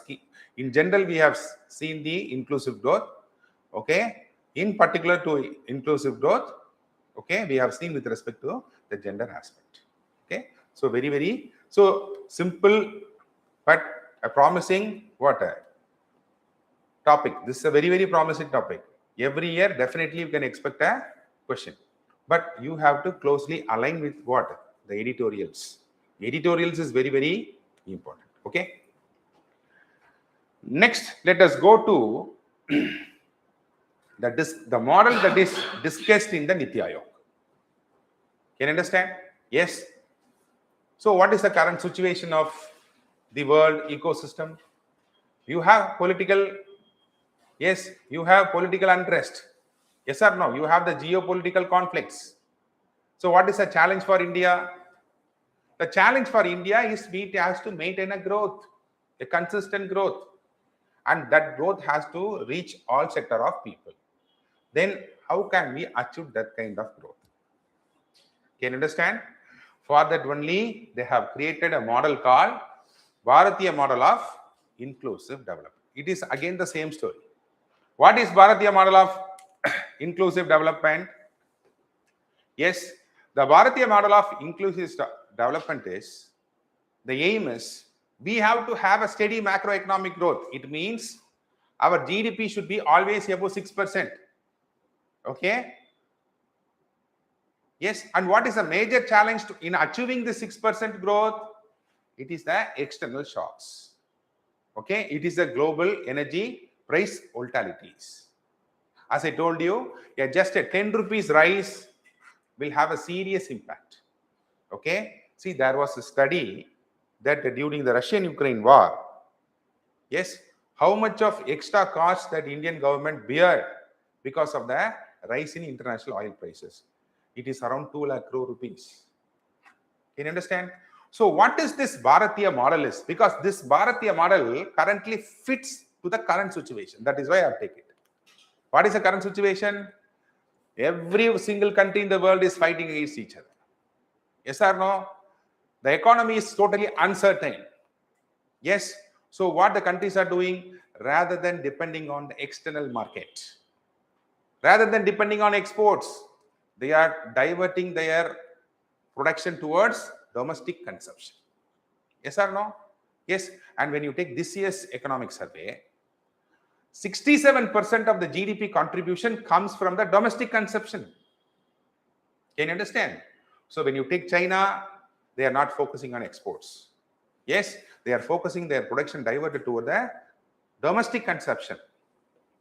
in general we have seen the inclusive growth. Okay, in particular to inclusive growth, okay, we have seen with respect to the gender aspect. Okay, so very so simple but a promising what topic. This is a very promising topic. Every year definitely you can expect a question, but you have to closely align with what the editorials. Editorials is very important. Okay, next let us go to the model that is discussed in the Niti Aayog. Can you understand? Yes. So what is the current situation of the world ecosystem? You have political, yes, you have political unrest. Yes or no? You have the geopolitical conflicts. So what is the challenge for India? The challenge for India is it has to maintain a growth, a consistent growth. And that growth has to reach all sector of people. Then how can we achieve that kind of growth? Can you understand? For that only they have created a model called Bharatiya model of inclusive development. It is again the same story. What is Bharatiya model of inclusive development? Yes, the Bharatiya model of inclusive development is, the aim is we have to have a steady macroeconomic growth. It means our GDP should be always above 6%. Okay. Yes, and what is a major challenge in achieving the 6% growth? It is the external shocks. Okay, it is the global energy price volatilities. As I told you, just a 10 rupees rise will have a serious impact. Okay, see, there was a study that during the Russian-Ukraine war, yes, how much of extra cost that Indian government bear because of the rise in international oil prices? It is around 2 lakh crore rupees. Can you understand? So what is this Bharatiya model is? Because this Bharatiya model currently fits to the current situation. That is why I have taken it. What is the current situation? Every single country in the world is fighting against each other. Yes or no? The economy is totally uncertain. Yes. So what the countries are doing, rather than depending on the external market, rather than depending on exports, they are diverting their production towards domestic consumption. Yes or no? Yes. And when you take this year's economic survey, 67% of the GDP contribution comes from the domestic consumption. Can you understand? So when you take China, they are not focusing on exports. Yes, they are focusing their production diverted toward the domestic consumption.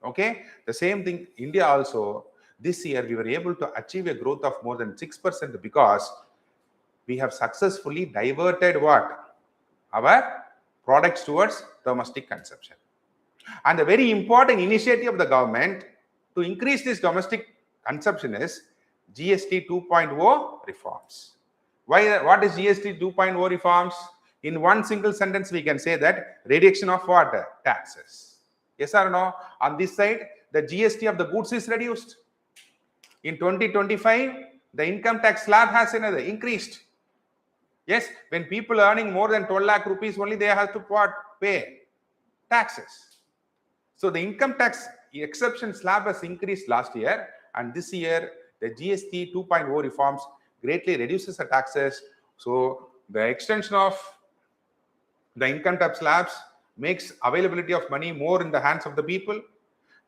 Okay, the same thing, India also, this year we were able to achieve a growth of more than 6% because we have successfully diverted what? Our products towards domestic consumption. And the very important initiative of the government to increase this domestic consumption is GST 2.0 reforms. Why? What is GST 2.0 reforms? In one single sentence, we can say that reduction of what? Taxes. Yes or no? On this side, the GST of the goods is reduced. In 2025, the income tax slab has another increased. Yes, when people are earning more than 12 lakh rupees, only they have to pay taxes. So the income tax exception slab has increased last year, and this year the GST 2.0 reforms greatly reduces the taxes. So the extension of the income tax slabs makes availability of money more in the hands of the people.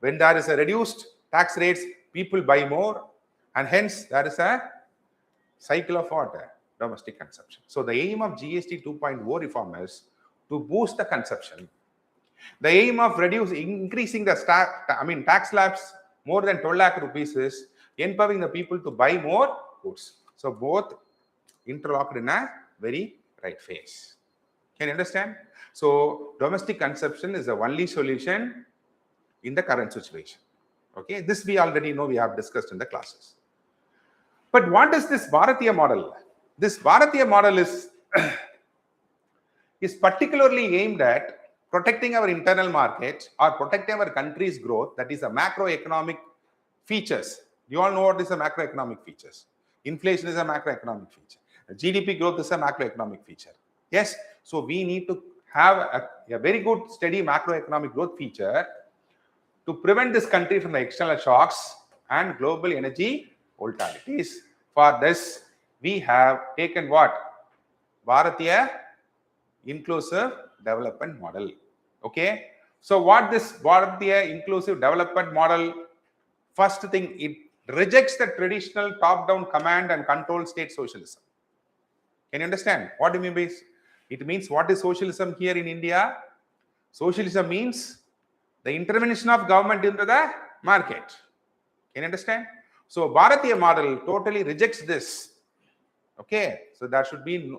When there is a reduced tax rates, people buy more, and hence there is a cycle of what? Domestic consumption. So the aim of GST 2.0 reform is to boost the consumption. The aim of increasing the tax slabs more than 12 lakh rupees is empowering the people to buy more goods. So both interlocked in a very right phase. Can you understand? So domestic consumption is the only solution in the current situation. Okay, this we already know, we have discussed in the classes. But what is this Bharatiya model? This Bharatiya model is particularly aimed at protecting our internal market or protecting our country's growth. That is a macroeconomic features. You all know what is a macroeconomic features. Inflation is a macroeconomic feature. GDP growth is a macroeconomic feature. Yes, so we need to have a very good steady macroeconomic growth feature to prevent this country from the external shocks and global energy volatilities. For this, we have taken what? Bharatiya Inclusive Development Model. Okay. So what this Bharatiya Inclusive Development Model? First thing, it rejects the traditional top-down command and control state socialism. Can you understand? What do you mean by it? Means what is socialism here in India? Socialism means the intervention of government into the market. Can you understand? So Bharatiya model totally rejects this. Okay, so that should be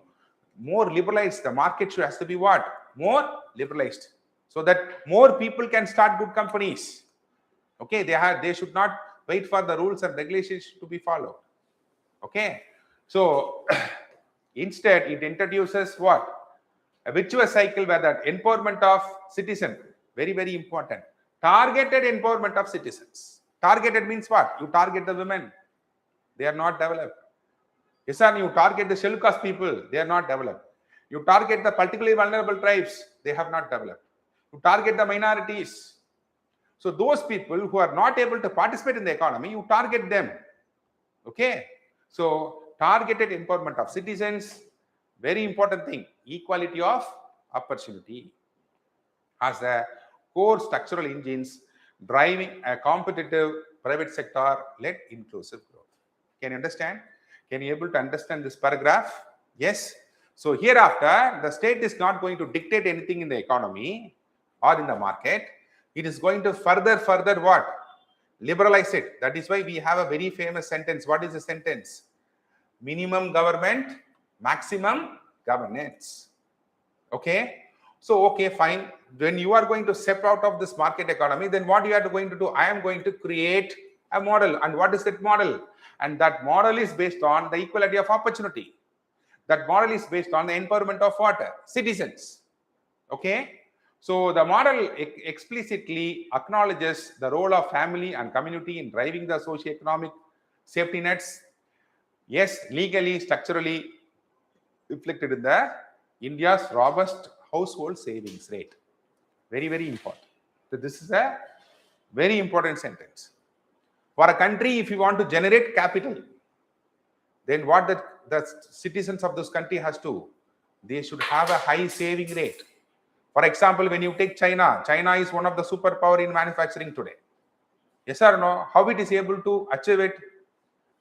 more liberalized. The market has to be what? More liberalized, so that more people can start good companies. Okay, they should not wait for the rules and regulations to be followed. Okay, so instead it introduces what? A virtuous cycle where the empowerment of citizen, very, very important. Targeted empowerment of citizens. Targeted means what? You target the women. They are not developed. Yes, sir, you target the scheduled caste people. They are not developed. You target the particularly vulnerable tribes. They have not developed. You target the minorities. So those people who are not able to participate in the economy, you target them. Okay. So targeted empowerment of citizens, very important thing. Equality of opportunity as the core structural engines driving a competitive private sector led inclusive growth. Can you understand? Can you able to understand this paragraph? Yes. So hereafter, the state is not going to dictate anything in the economy or in the market. It is going to further what? Liberalize it. That is why we have a very famous sentence. What is the sentence? Minimum government, maximum governance. Okay. So, okay, fine. When you are going to step out of this market economy, then what you are going to do? I am going to create a model. And what is that model? And that model is based on the equality of opportunity. That model is based on the empowerment of what? Citizens. Okay. So the model explicitly acknowledges the role of family and community in driving the socio-economic safety nets. Yes, legally, structurally reflected in the India's robust household savings rate. Very, very important. So this is a very important sentence. For a country, if you want to generate capital, then what the citizens of this country has to? They should have a high saving rate. For example, when you take China, China is one of the superpower in manufacturing today. Yes or no? How it is able to achieve it?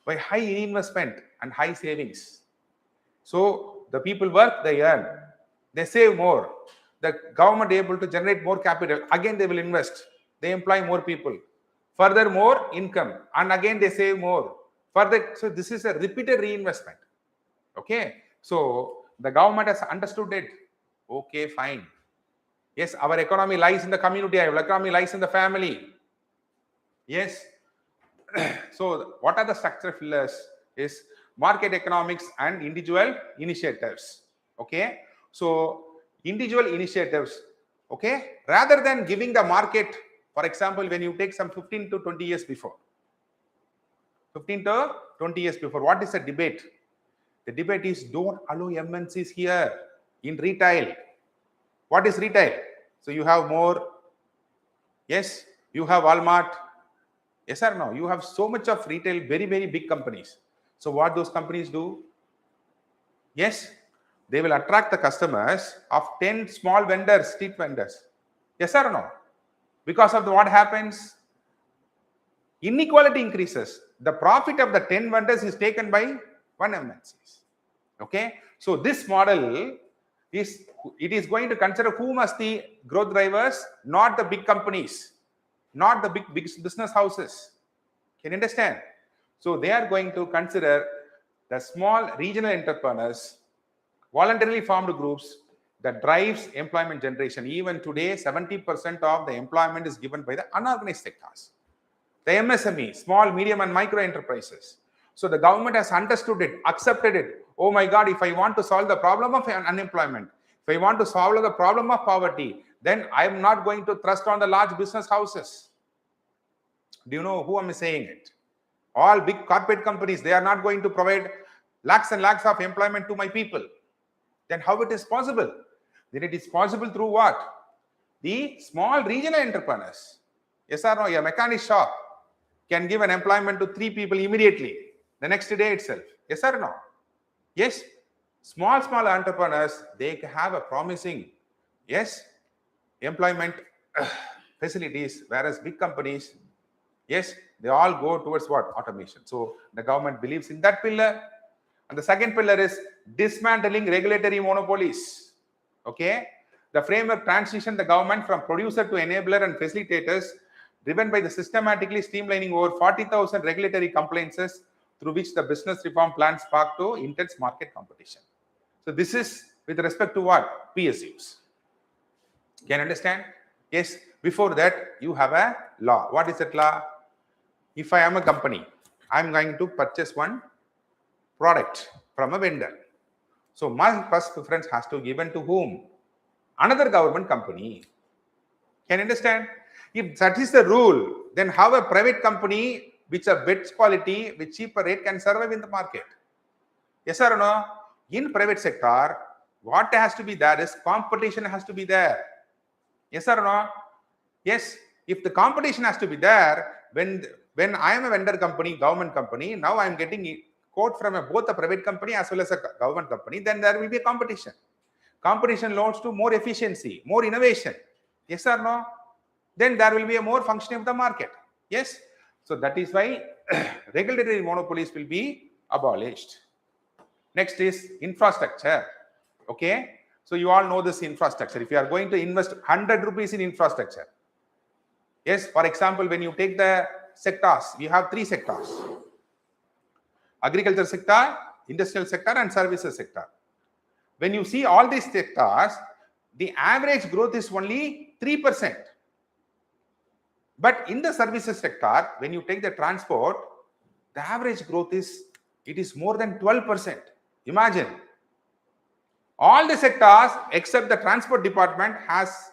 By high investment and high savings. So the people work, they earn. They save more. The government able to generate more capital. Again, they will invest. They employ more people. Further, more income. And again, they save more. Further, so this is a repeated reinvestment. Okay. So the government has understood it. Okay, fine. Yes, our economy lies in the community. Our economy lies in the family. Yes. So what are the structural pillars? Is market economics and individual initiatives. Okay. So individual initiatives. Okay. Rather than giving the market, for example, when you take some 15 to 20 years before. 15 to 20 years before, what is the debate? The debate is don't allow MNCs here in retail. What is retail? So you have more. Yes, you have Walmart. Yes or no? You have so much of retail, very, very big companies. So what those companies do? Yes, they will attract the customers of 10 small vendors, street vendors. Yes or no? Because of what happens? Inequality increases. The profit of the 10 vendors is taken by one MNCs. Okay. So this model is going to consider who must the growth drivers, not the big companies, not the big business houses. Can you understand? So they are going to consider the small regional entrepreneurs, voluntarily formed groups that drives employment generation. Even today, 70% of the employment is given by the unorganized sectors. The MSME, small, medium and micro enterprises. So the government has understood it, accepted it. Oh my God, if I want to solve the problem of unemployment, if I want to solve the problem of poverty, then I am not going to trust on the large business houses. Do you know who am I saying it? All big corporate companies, they are not going to provide lakhs and lakhs of employment to my people. Then how it is possible? then it is possible through what? The small regional entrepreneurs. Yes or no? A mechanic shop can give an employment to 3 people immediately, the next day itself. Yes or no? Yes. Small entrepreneurs, they have a promising, yes, employment facilities, whereas big companies, yes, they all go towards what? Automation. So the government believes in that pillar. And the second pillar is dismantling regulatory monopolies. Okay. The framework transition the government from producer to enabler and facilitators, driven by the systematically streamlining over 40,000 regulatory compliances through which the business reform plan sparked to intense market competition. So this is with respect to what? PSUs. Can you understand? Yes. Before that, you have a law. What is that law? If I am a company, I am going to purchase one product from a vendor. So my first preference has to be given to whom? Another government company. Can you understand? If that is the rule, then how a private company which a best quality with cheaper rate can survive in the market? Yes or no? In private sector, what has to be there is competition has to be there. Yes or no? Yes. If the competition has to be there, when I am a vendor company, government company, now I am getting a quote from both a private company as well as a government company, then there will be a competition. Competition leads to more efficiency, more innovation. Yes or no? Then there will be a more functioning of the market. Yes. So that is why regulatory monopolies will be abolished. Next is infrastructure. Okay. So you all know this infrastructure. If you are going to invest 100 rupees in infrastructure, yes, for example, when you take the sectors, we have 3 sectors: agriculture sector, industrial sector, and services sector. When you see all these sectors, the average growth is only 3%. But in the services sector, when you take the transport, the average growth is more than 12%. Imagine. All the sectors except the transport department has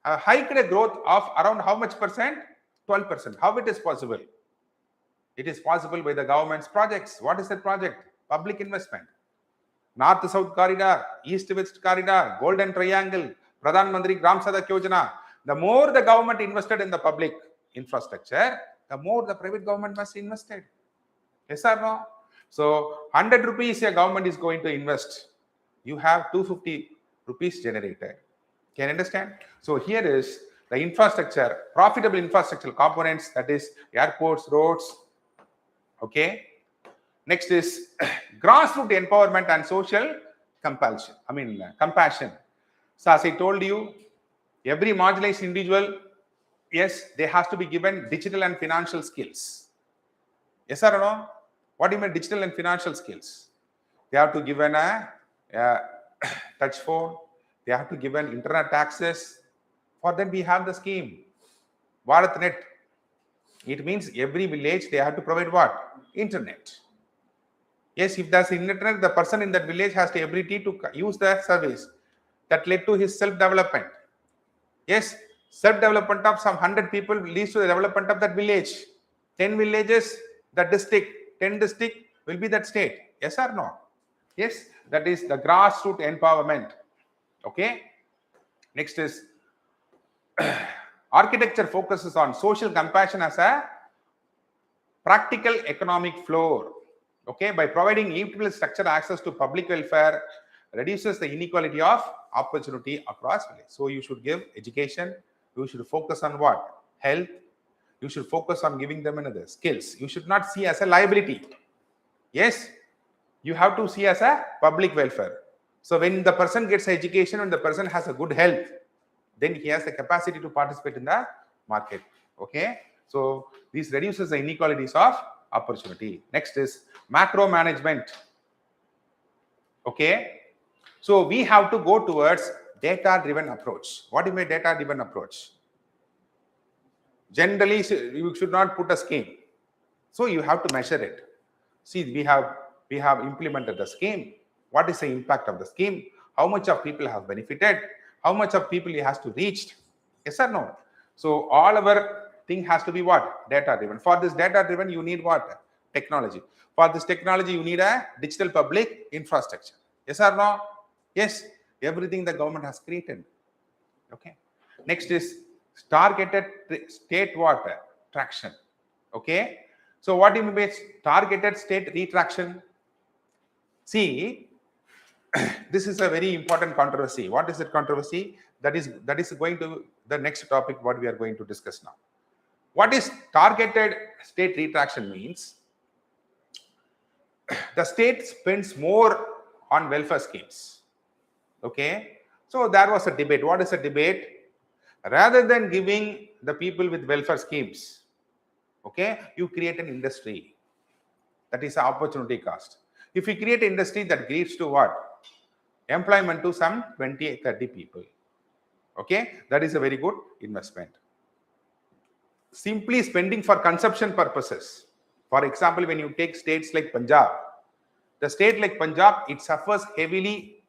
a hiked growth of around how much percent? 12%. How it is possible? It is possible by the government's projects. What is that project? Public investment. North-South corridor, East-West corridor, Golden Triangle, Pradhan Mantri Gram Sadak Yojana. The more the government invested in the public infrastructure, the more the private government must invest. Yes or no? So 100 rupees a government is going to invest. You have 250 rupees generated. Can you understand? So here is the infrastructure, profitable infrastructural components, that is airports, roads. Okay. Next is grassroots empowerment and social compassion. So as I told you, every marginalized individual, yes, they have to be given digital and financial skills. Yes or no? What do you mean digital and financial skills? They have to give a touch phone. They have to give an internet access. For them, we have the scheme, BharatNet. It means every village, they have to provide what? Internet. Yes, if there's internet, the person in that village has the ability to use the service. That led to his self-development. Yes, self-development of some 100 people leads to the development of that village. 10 villages, the district, 10 district will be that state. Yes or no? Yes, that is the grassroots empowerment. Okay. Next is architecture focuses on social compassion as a practical economic floor. Okay, by providing equal structured access to public welfare, reduces the inequality of opportunity across villages. So you should give education. You should focus on what? Health. You should focus on giving them another skills. You should not see as a liability. Yes, you have to see as a public welfare. So when the person gets education and the person has a good health, then he has the capacity to participate in the market. Okay, so this reduces the inequalities of opportunity. Next is macro management. Okay, so we have to go towards data-driven approach. What do you mean data-driven approach? Generally, you should not put a scheme. So you have to measure it. See, we have implemented the scheme. What is the impact of the scheme? How much of people have benefited? How much of people it has to reach? Yes or no? So all our thing has to be what? Data-driven. For this data-driven, you need what? Technology. For this technology, you need a digital public infrastructure. Yes or no? Yes. Everything the government has created. Okay. Next is targeted state water traction. Okay. So what do you mean by targeted state retraction? See, this is a very important controversy. What is that controversy? That is going to the next topic what we are going to discuss now. What is targeted state retraction means? The state spends more on welfare schemes. Okay. So there was a debate. What is a debate? Rather than giving the people with welfare schemes, okay, you create an industry. That is opportunity cost. If you create an industry that gives to what? Employment to some 20, 30 people. Okay, that is a very good investment. Simply spending for consumption purposes. For example, when you take states like Punjab, the state like Punjab, it suffers heavily.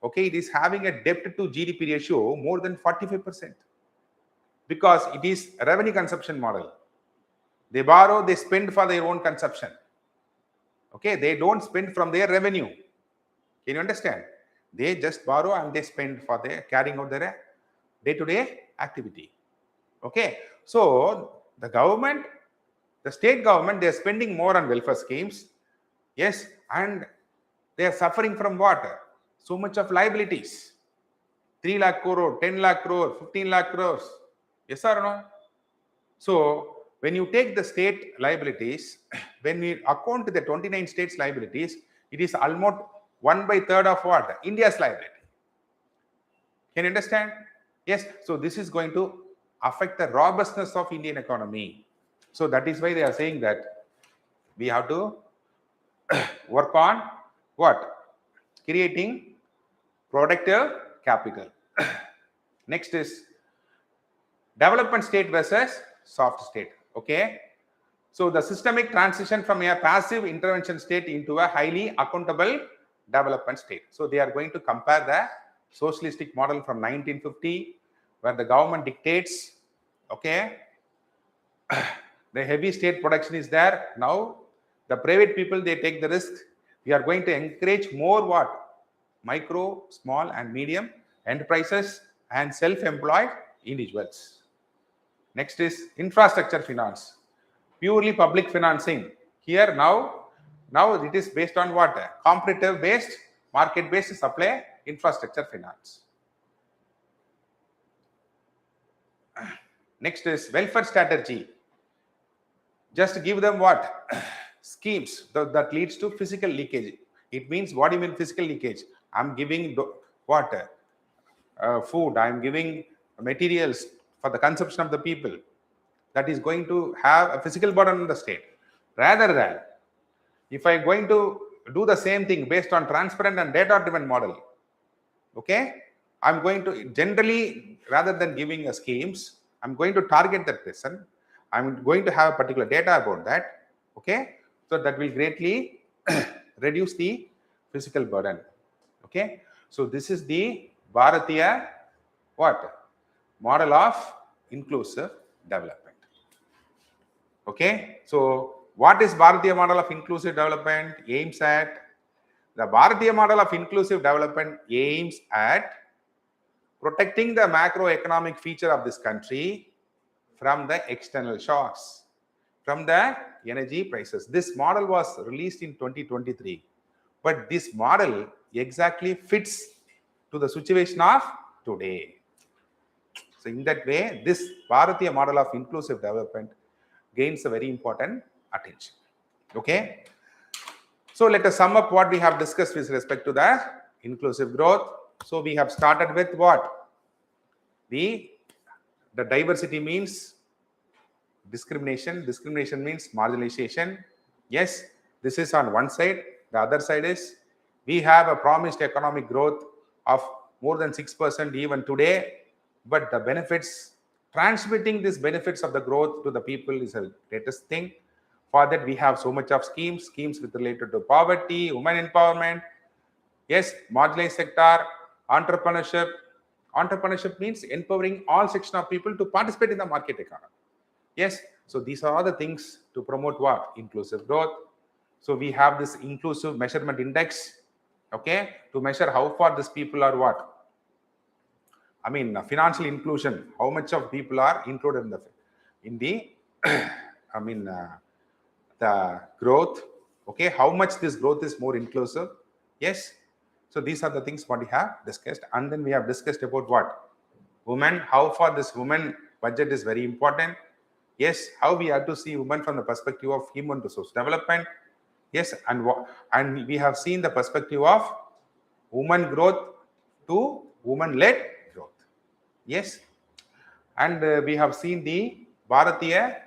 Okay, it is having a debt to GDP ratio more than 45%. Because it is a revenue consumption model. They borrow, they spend for their own consumption. Okay, they don't spend from their revenue. Can you understand? They just borrow and they spend for their carrying out their day-to-day activity. Okay, so the government, the state government, they are spending more on welfare schemes. Yes, and they are suffering from what? So much of liabilities. 3 lakh crore, 10 lakh crore, 15 lakh crores. Yes or no? So when you take the state liabilities, when we account the 29 states liabilities, it is almost 1/3 of what? India's liability. Can you understand? Yes. So this is going to affect the robustness of Indian economy. So that is why they are saying that we have to work on what? Creating productive capital. Next is development state versus soft state. Okay. So the systemic transition from a passive intervention state into a highly accountable development state. So they are going to compare the socialistic model from 1950, where the government dictates, okay, the heavy state production is there. Now the private people, they take the risk. We are going to encourage more what? Micro, small and medium enterprises and self-employed individuals. Next is infrastructure finance, purely public financing. Here now it is based on what? Competitive based, market based supply infrastructure finance. Next is welfare strategy. Just give them what? Schemes that leads to physical leakage. It means, what do you mean physical leakage? I'm giving what? Food, I'm giving materials for the consumption of the people. That is going to have a physical burden on the state. Rather than, if I'm going to do the same thing based on transparent and data-driven model, okay, I'm going to generally, rather than giving a schemes, I'm going to target that person. I'm going to have particular data about that. Okay, so that will greatly reduce the physical burden. Okay, so this is the Bharatiya what? Model of inclusive development. Okay, so what is Bharatiya model of inclusive development aims at? The Bharatiya model of inclusive development aims at protecting the macroeconomic feature of this country from the external shocks, from the energy prices. This model was released in 2023, but this model exactly fits to the situation of today. So in that way, this Bharatiya model of inclusive development gains a very important attention. Okay. So let us sum up what we have discussed with respect to the inclusive growth. So we have started with what? The diversity means discrimination. Discrimination means marginalization. Yes, this is on one side. The other side is we have a promised economic growth of more than 6% even today, but the benefits, transmitting these benefits of the growth to the people is the greatest thing. For that, we have so much of schemes with related to poverty, women empowerment, yes, marginalized sector, entrepreneurship. Entrepreneurship means empowering all sections of people to participate in the market economy. Yes, so these are all the things to promote what? Inclusive growth. So we have this inclusive measurement index. Okay, to measure how far these people are what? I mean, financial inclusion. How much of people are included in the I mean, the growth. Okay, how much this growth is more inclusive? Yes. So these are the things what we have discussed, and then we have discussed about what? Women. How far this women budget is very important. Yes, how we have to see women from the perspective of human resource development. Yes, and we have seen the perspective of woman growth to woman-led growth. Yes, and we have seen the Bharatiya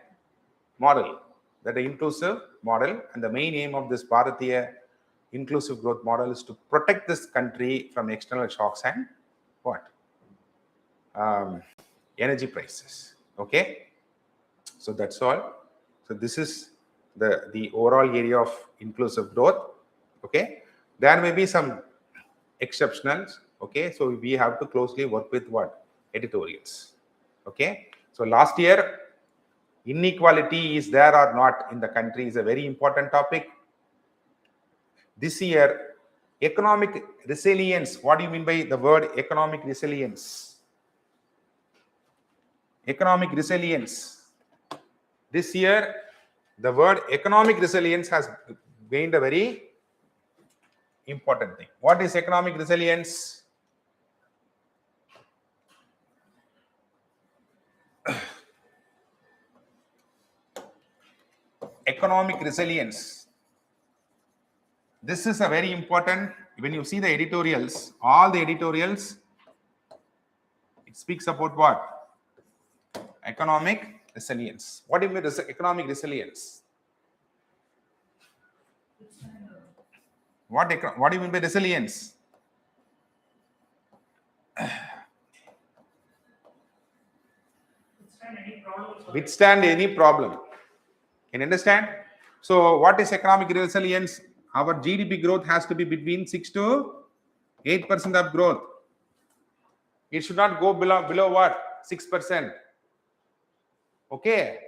model, that the inclusive model, and the main aim of this Bharatiya inclusive growth model is to protect this country from external shocks and what? Energy prices. Okay, so that's all. So this is the overall area of inclusive growth. Okay, there may be some exceptionals. Okay, so we have to closely work with what? Editorials. Okay, so last year, inequality is there or not in the country is a very important topic. This year, economic resilience. What do you mean by the word economic resilience? Economic resilience. This year, the word economic resilience has gained a very important thing. What is economic resilience? Economic resilience. This is a very important, when you see the editorials, all the editorials, it speaks about what? Economic resilience. What do you mean economic resilience? What do you mean by resilience? Withstand any problem. Can you understand? So what is economic resilience? Our GDP growth has to be between 6 to 8% of growth. It should not go below what? 6%. Okay.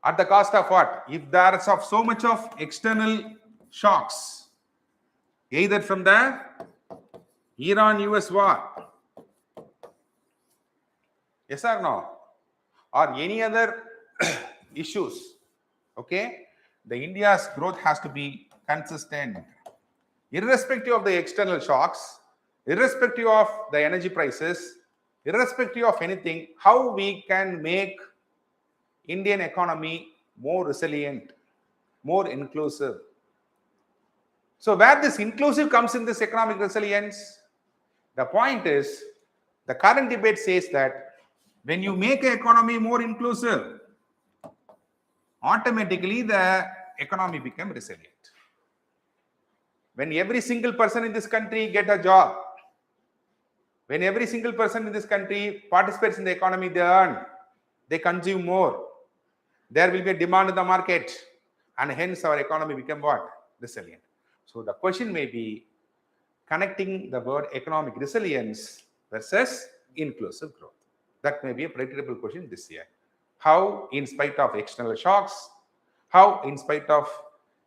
At the cost of what? If there is of so much of external shocks, either from the Iran-US war, yes or no, or any other issues, okay, the India's growth has to be consistent, irrespective of the external shocks, irrespective of the energy prices, irrespective of anything. How we can make Indian economy more resilient, more inclusive. So where this inclusive comes in this economic resilience, the point is, the current debate says that when you make an economy more inclusive, automatically the economy becomes resilient. When every single person in this country get a job, when every single person in this country participates in the economy, they earn, they consume more, there will be a demand in the market, and hence our economy become what? Resilient. So the question may be connecting the word economic resilience versus inclusive growth. That may be a predictable question this year. How, in spite of external shocks, how, in spite of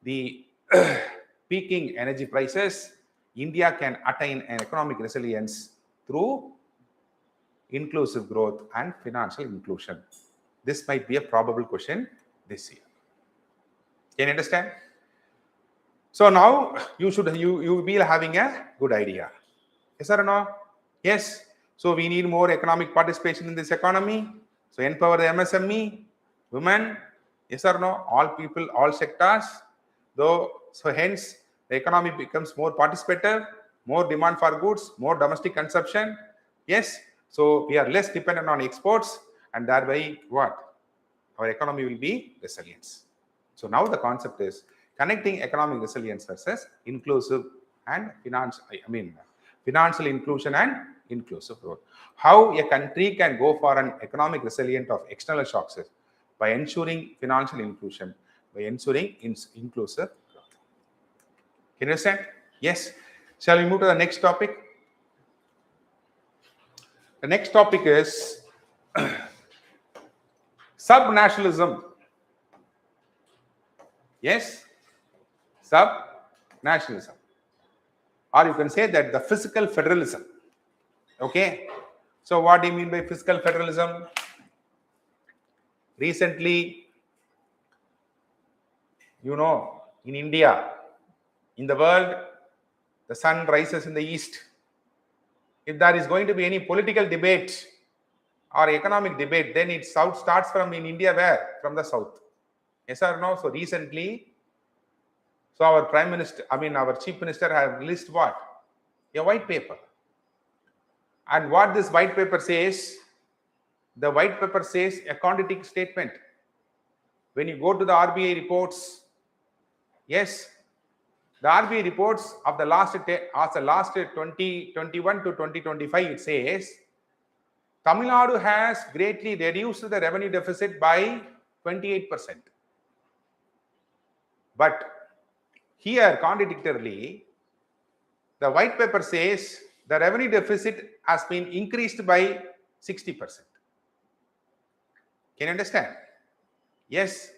the peaking energy prices, India can attain an economic resilience through inclusive growth and financial inclusion. This might be a probable question this year. Can you understand? So now you will be having a good idea. Yes or no? Yes. So we need more economic participation in this economy. So empower the MSME, women. Yes or no? All people, all sectors. So hence the economy becomes more participative, more demand for goods, more domestic consumption. Yes. So we are less dependent on exports, and thereby what? Our economy will be resilient. So now the concept is connecting economic resilience versus inclusive and financial inclusion and inclusive growth. How a country can go for an economic resilient of external shocks is by ensuring financial inclusion, by ensuring inclusive growth. Can you understand? Yes. Shall we move to the next topic? The next topic is subnationalism. Yes, subnationalism. or you can say that the fiscal federalism. Okay. So what do you mean by fiscal federalism? Recently, in India, in the world, the sun rises in the east. If there is going to be any political debate or economic debate, then it starts from in India where? From the south. Yes or no? So recently, our Prime Minister, our Chief Minister have released what? A white paper. And what this white paper says, the white paper says a contradictory statement. When you go to the RBI reports, yes, the RBI reports of the last 2021 to 2025, it says Tamil Nadu has greatly reduced the revenue deficit by 28%. But here, contradictorily, the white paper says the revenue deficit has been increased by 60%. Can you understand? Yes.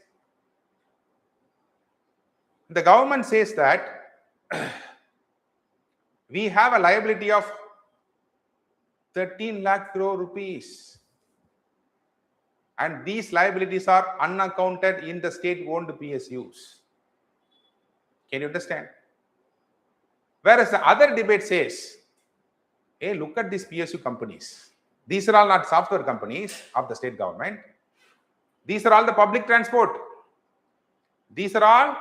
The government says that we have a liability of 13 lakh crore rupees. And these liabilities are unaccounted in the state-owned PSUs. Can you understand? Whereas the other debate says, hey, look at these PSU companies. These are all not software companies of the state government. These are all the public transport. These are all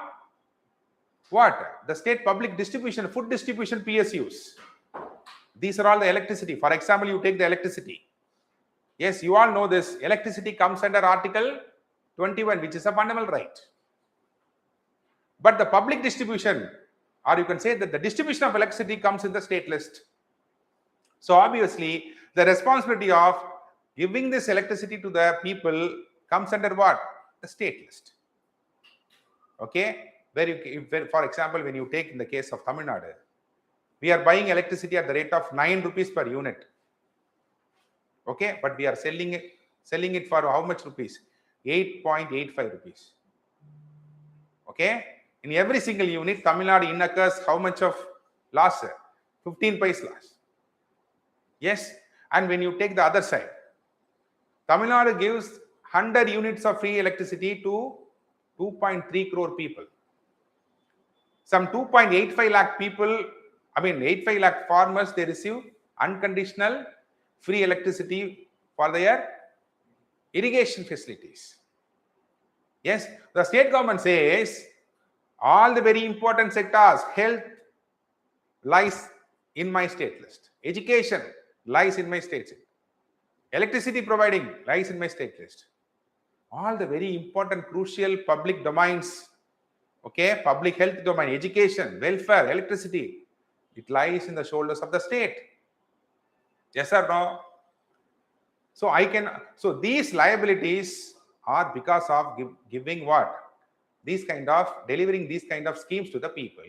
what? The state public distribution, food distribution PSUs. These are all the electricity. For example, you take the electricity. Yes, you all know this. Electricity comes under Article 21, which is a fundamental right. But the public distribution, or you can say that the distribution of electricity comes in the state list. So obviously, the responsibility of giving this electricity to the people comes under what? The state list. Okay? For example, when you take in the case of Tamil Nadu, we are buying electricity at the rate of 9 rupees per unit. Okay? But we are selling it for how much rupees? 8.85 rupees. Okay? In every single unit, Tamil Nadu incurs how much of loss? 15 paise loss. Yes? And when you take the other side, Tamil Nadu gives 100 units of free electricity to 2.3 crore people. Some 2.85 lakh people, 85 lakh farmers, they receive unconditional free electricity for their irrigation facilities. Yes, the state government says all the very important sectors, health lies in my state list. Education lies in my state list. Electricity providing lies in my state list. All the very important, crucial public domains, okay, public health domain, education, welfare, electricity, it lies in the shoulders of the state. Yes or no? So these liabilities are because of giving what? Delivering these kind of schemes to the people.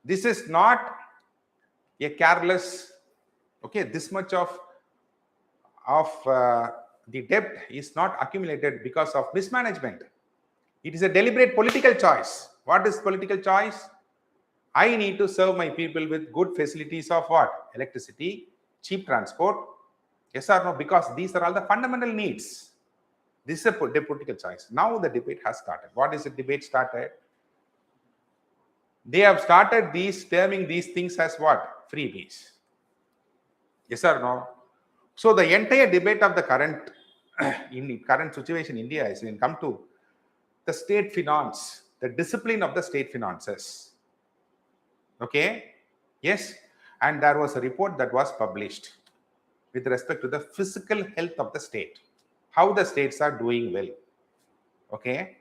This is not a careless, okay, this much of the debt is not accumulated because of mismanagement. It is a deliberate political choice. What is political choice? I need to serve my people with good facilities of what? Electricity, cheap transport. Yes or no? Because these are all the fundamental needs. This is a political choice. Now the debate has started. What is the debate started? They have started terming these things as what? Freebies. Yes or no? So the entire debate of the current situation in India is when come to the state finance, the discipline of the state finances. Okay? Yes? And there was a report that was published with respect to the physical health of the state, how the states are doing well. Okay?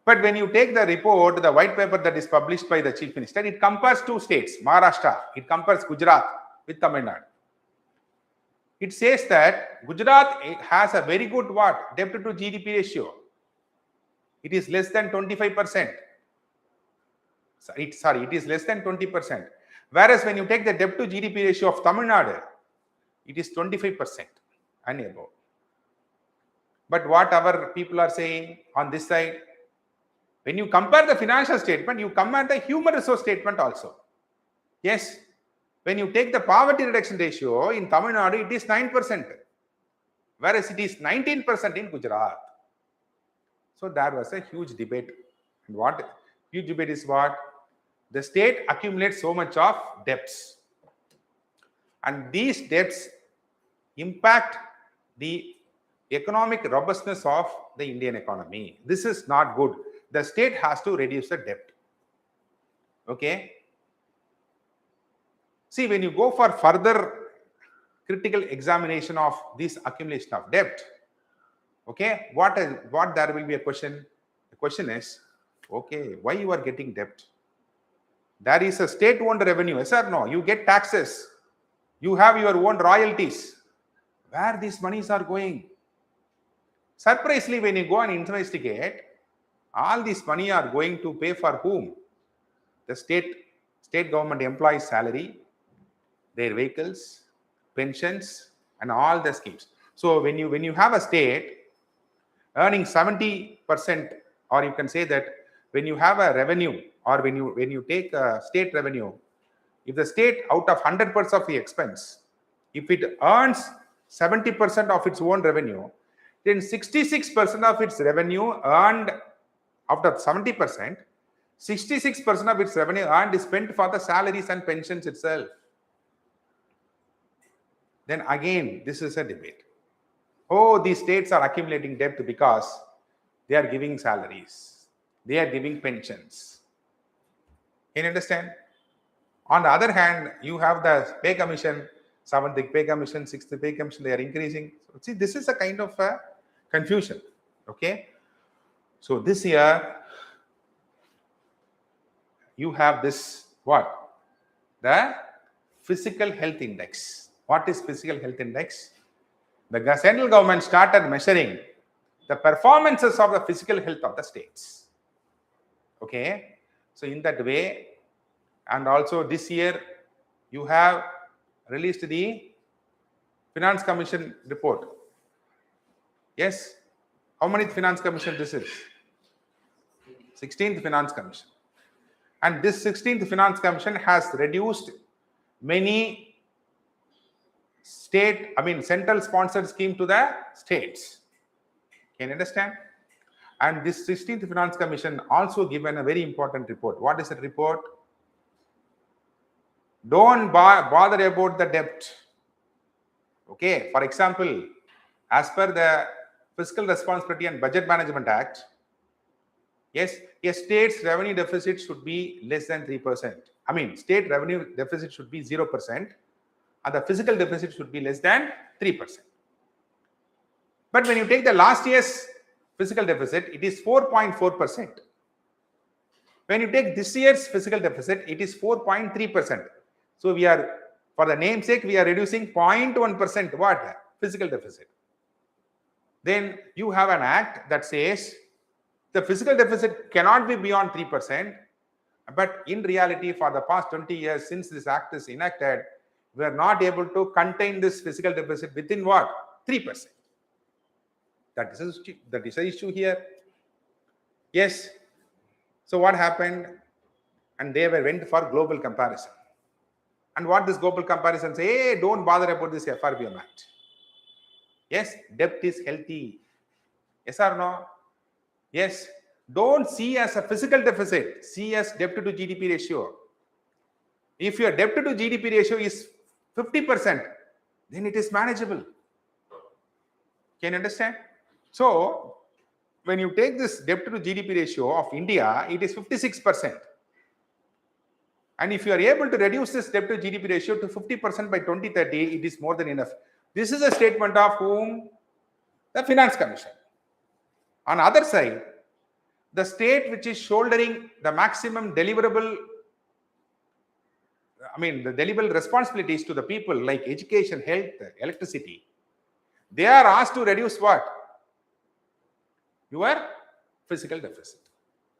But when you take the report, the white paper that is published by the Chief Minister, it compares two states, Maharashtra, it compares Gujarat with Tamil Nadu. It says that Gujarat has a very good what? Debt to GDP ratio. It is less than 25%. It is less than 20%. Whereas when you take the debt to GDP ratio of Tamil Nadu, it is 25% and above. But what our people are saying on this side, When you compare the financial statement, you compare the human resource statement also. Yes. When you take the poverty reduction ratio in Tamil Nadu, it is 9%, whereas it is 19% in Gujarat. So there was a huge debate. And what huge debate is what? The state accumulates so much of debts. And these debts impact the economic robustness of the Indian economy. This is not good. The state has to reduce the debt. Okay. See, when you go for further critical examination of this accumulation of debt, okay, what there will be a question. The question is, okay, why you are getting debt? There is a state-owned revenue, yes or no? You get taxes. You have your own royalties. Where these monies are going? Surprisingly, when you go and investigate, all this money are going to pay for whom? The state government employees' salary, their vehicles, pensions, and all the schemes. So when you have a state earning 70%, or you can say that when you have a revenue, or when you take a state revenue, if the state out of 100% of the expense, if it earns 70% of its own revenue, then 66% of its revenue earned after 70%, 66% of its revenue earned is spent for the salaries and pensions itself. Then again, this is a debate. Oh, these states are accumulating debt because they are giving salaries. They are giving pensions. Can you understand? On the other hand, you have the pay commission, 7th pay commission, 6th pay commission, they are increasing. So, see, this is a kind of a confusion. Okay. So this year, you have this, what? The physical health index. What is physical health index? The central government started measuring the performances of the physical health of the states. Okay. So in that way, and also this year, you have released the Finance Commission report. Yes. How many Finance Commission this is? 16th Finance Commission. And this 16th Finance Commission has reduced many central sponsored scheme to the states. Can you understand? And this 16th Finance Commission also given a very important report. What is the report? Don't bother about the debt. Okay. For example, as per the Fiscal Responsibility and Budget Management Act, yes, a state's revenue deficit should be less than 3%. State revenue deficit should be 0%, and the physical deficit should be less than 3%. But when you take the last year's physical deficit, it is 4.4%. When you take this year's physical deficit, it is 4.3%. So we are, for the namesake, we are reducing 0.1% what? Physical deficit. Then you have an act that says the physical deficit cannot be beyond 3%. But in reality, for the past 20 years, since this act is enacted, we are not able to contain this physical deficit within what? 3%. That is an issue here. Yes. So what happened? And they went for global comparison. And what this global comparison say? Hey, don't bother about this FRBM Act. Yes, debt is healthy. Yes or no? Yes. Don't see as a physical deficit. See as debt to GDP ratio. If your debt to GDP ratio is 50%, then it is manageable. Can you understand? So, when you take this debt to GDP ratio of India, it is 56%. And if you are able to reduce this debt to GDP ratio to 50% by 2030, it is more than enough. This is a statement of whom? The Finance Commission. On the other side, the state which is shouldering the maximum deliverable, the deliverable responsibilities to the people like education, health, electricity, they are asked to reduce what? Your physical deficit.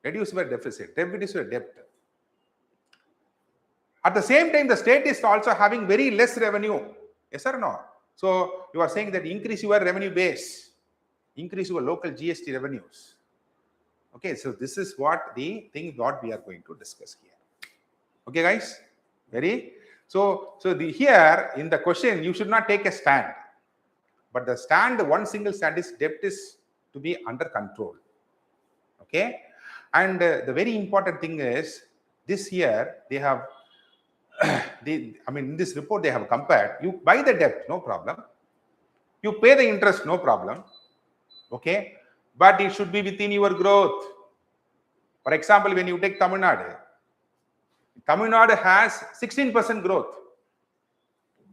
Reduce your deficit. Reduce your debt. At the same time, the state is also having very less revenue. Yes or no? So you are saying that increase your revenue base, increase your local GST revenues. Okay, so this is what the thing what we are going to discuss here. Okay, guys, here in the question you should not take a stand, but the stand, one single stand is debt is to be under control. Okay, and the very important thing is this year they have in this report they have compared, you buy the debt, no problem, you pay the interest, no problem, okay, but it should be within your growth. For example, when you take Tamil Nadu has 16% growth.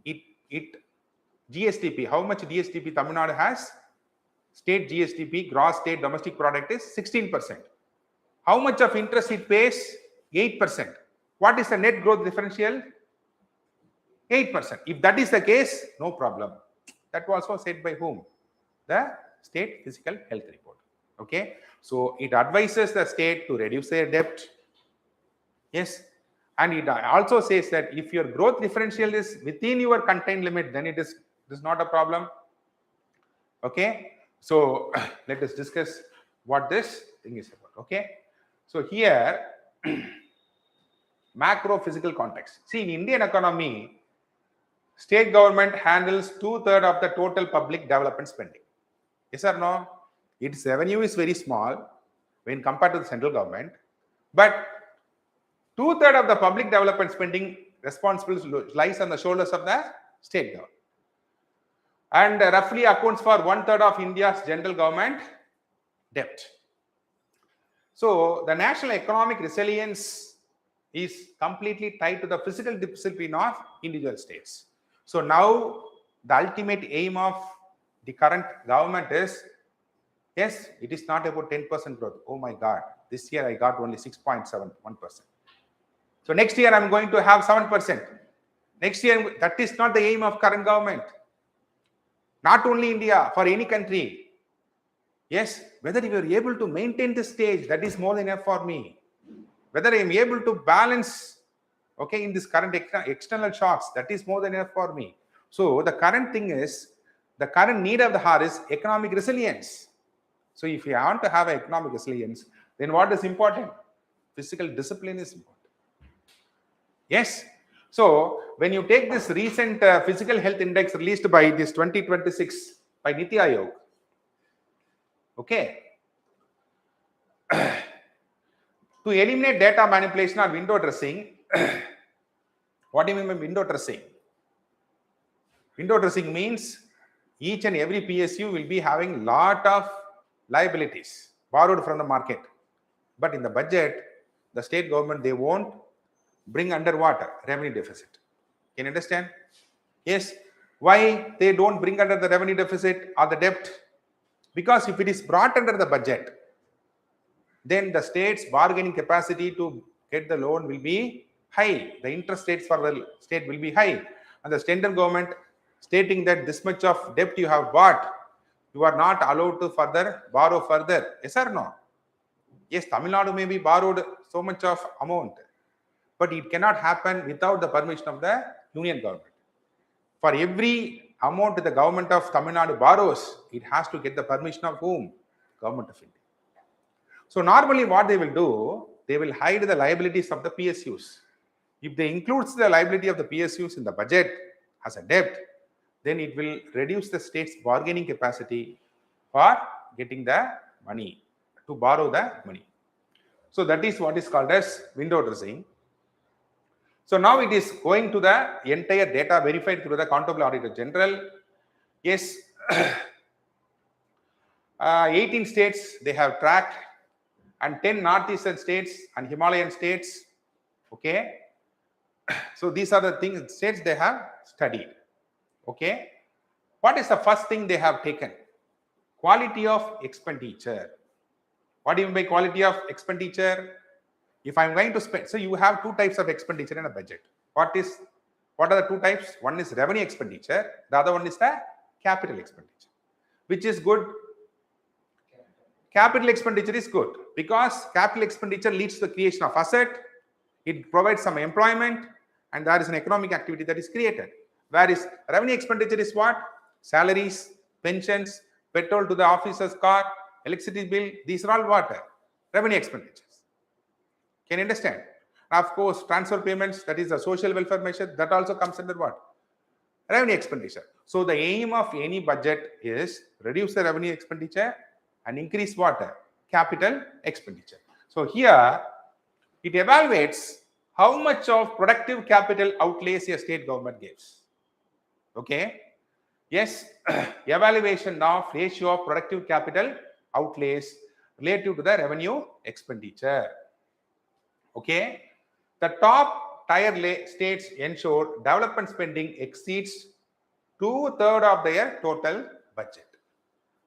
It GSTP, how much GSTP Tamil Nadu has? State GSTP, gross state domestic product, is 16%. How much of interest it pays? 8%. What is the net growth differential? 8%. If that is the case, no problem. That was also said by whom? The state physical health report. Okay. So it advises the state to reduce their debt. Yes. And it also says that if your growth differential is within your contained limit, then it is not a problem. Okay. So let us discuss what this thing is about. Okay. So here, macro physical context. See, in Indian economy, state government handles 2/3 of the total public development spending. Yes or no? Its revenue is very small when compared to the central government, but 2/3 of the public development spending responsibility lies on the shoulders of the state government, and roughly accounts for 1/3 of India's general government debt. So the national economic resilience is completely tied to the fiscal discipline of individual states. So now the ultimate aim of the current government is, yes, it is not about 10% growth. Oh my God, this year I got only 6.71%. So next year I'm going to have 7%. Next year, that is not the aim of current government. Not only India, for any country. Yes, whether you are able to maintain the stage, that is more than enough for me. Whether I am able to balance, okay, in this current external shocks, that is more than enough for me. So the current thing is, the current need of the hour is economic resilience. So if you want to have economic resilience, then what is important? Physical discipline is important. Yes. So when you take this recent physical health index released by this 2026 by Niti Aayog, okay, to eliminate data manipulation or window dressing, what do you mean by window dressing? Window dressing means each and every PSU will be having lot of liabilities borrowed from the market. But in the budget, the state government, they won't bring under what? Revenue deficit. Can you understand? Yes. Why they don't bring under the revenue deficit or the debt? Because if it is brought under the budget, then the state's bargaining capacity to get the loan will be high. The interest rates for the state will be high. And the central government stating that this much of debt you have bought, you are not allowed to further borrow further. Yes or no? Yes, Tamil Nadu may be borrowed so much of amount, but it cannot happen without the permission of the union government. For every amount the government of Tamil Nadu borrows, it has to get the permission of whom? Government of India. So normally what they will do, they will hide the liabilities of the PSUs. If they include the liability of the PSUs in the budget as a debt, then it will reduce the state's bargaining capacity for getting the money, to borrow the money. So that is what is called as window dressing. So now it is going to the entire data verified through the Accountable Auditor General. Yes, 18 states they have tracked, and 10 northeastern states and Himalayan states. Okay, so these are the things states they have studied. Okay, what is the first thing they have taken? Quality of expenditure. What do you mean by quality of expenditure? If I'm going to spend, so you have two types of expenditure in a budget. What are the two types? One is revenue expenditure, the other one is the capital expenditure. Which is good? Capital expenditure is good because capital expenditure leads to the creation of asset, it provides some employment, and there is an economic activity that is created. Whereas revenue expenditure is what? Salaries, pensions, petrol to the officer's car, electricity bill, these are all what? revenue expenditures. Can you understand? Of course, transfer payments, that is the social welfare measure, that also comes under what? Revenue expenditure. So the aim of any budget is reduce the revenue expenditure and increase what? Capital expenditure. So here it evaluates how much of productive capital outlays a state government gives. Okay. Yes, evaluation of ratio of productive capital outlays relative to the revenue expenditure. Okay. The top tier states ensure development spending exceeds 2/3 of their total budget.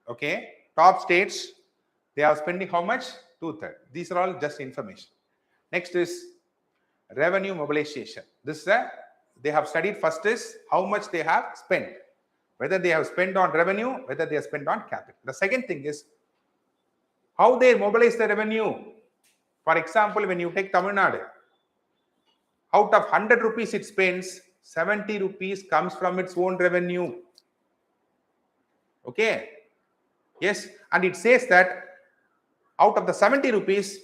Okay. Top states, they are spending how much? 2/3. These are all just information. Next is revenue mobilization. This is they have studied. First is how much they have spent, whether they have spent on revenue, whether they have spent on capital. The second thing is how they mobilize the revenue. For example, when you take Tamil Nadu, out of 100 rupees it spends, 70 rupees comes from its own revenue. Okay. Yes, and it says that out of the 70 rupees,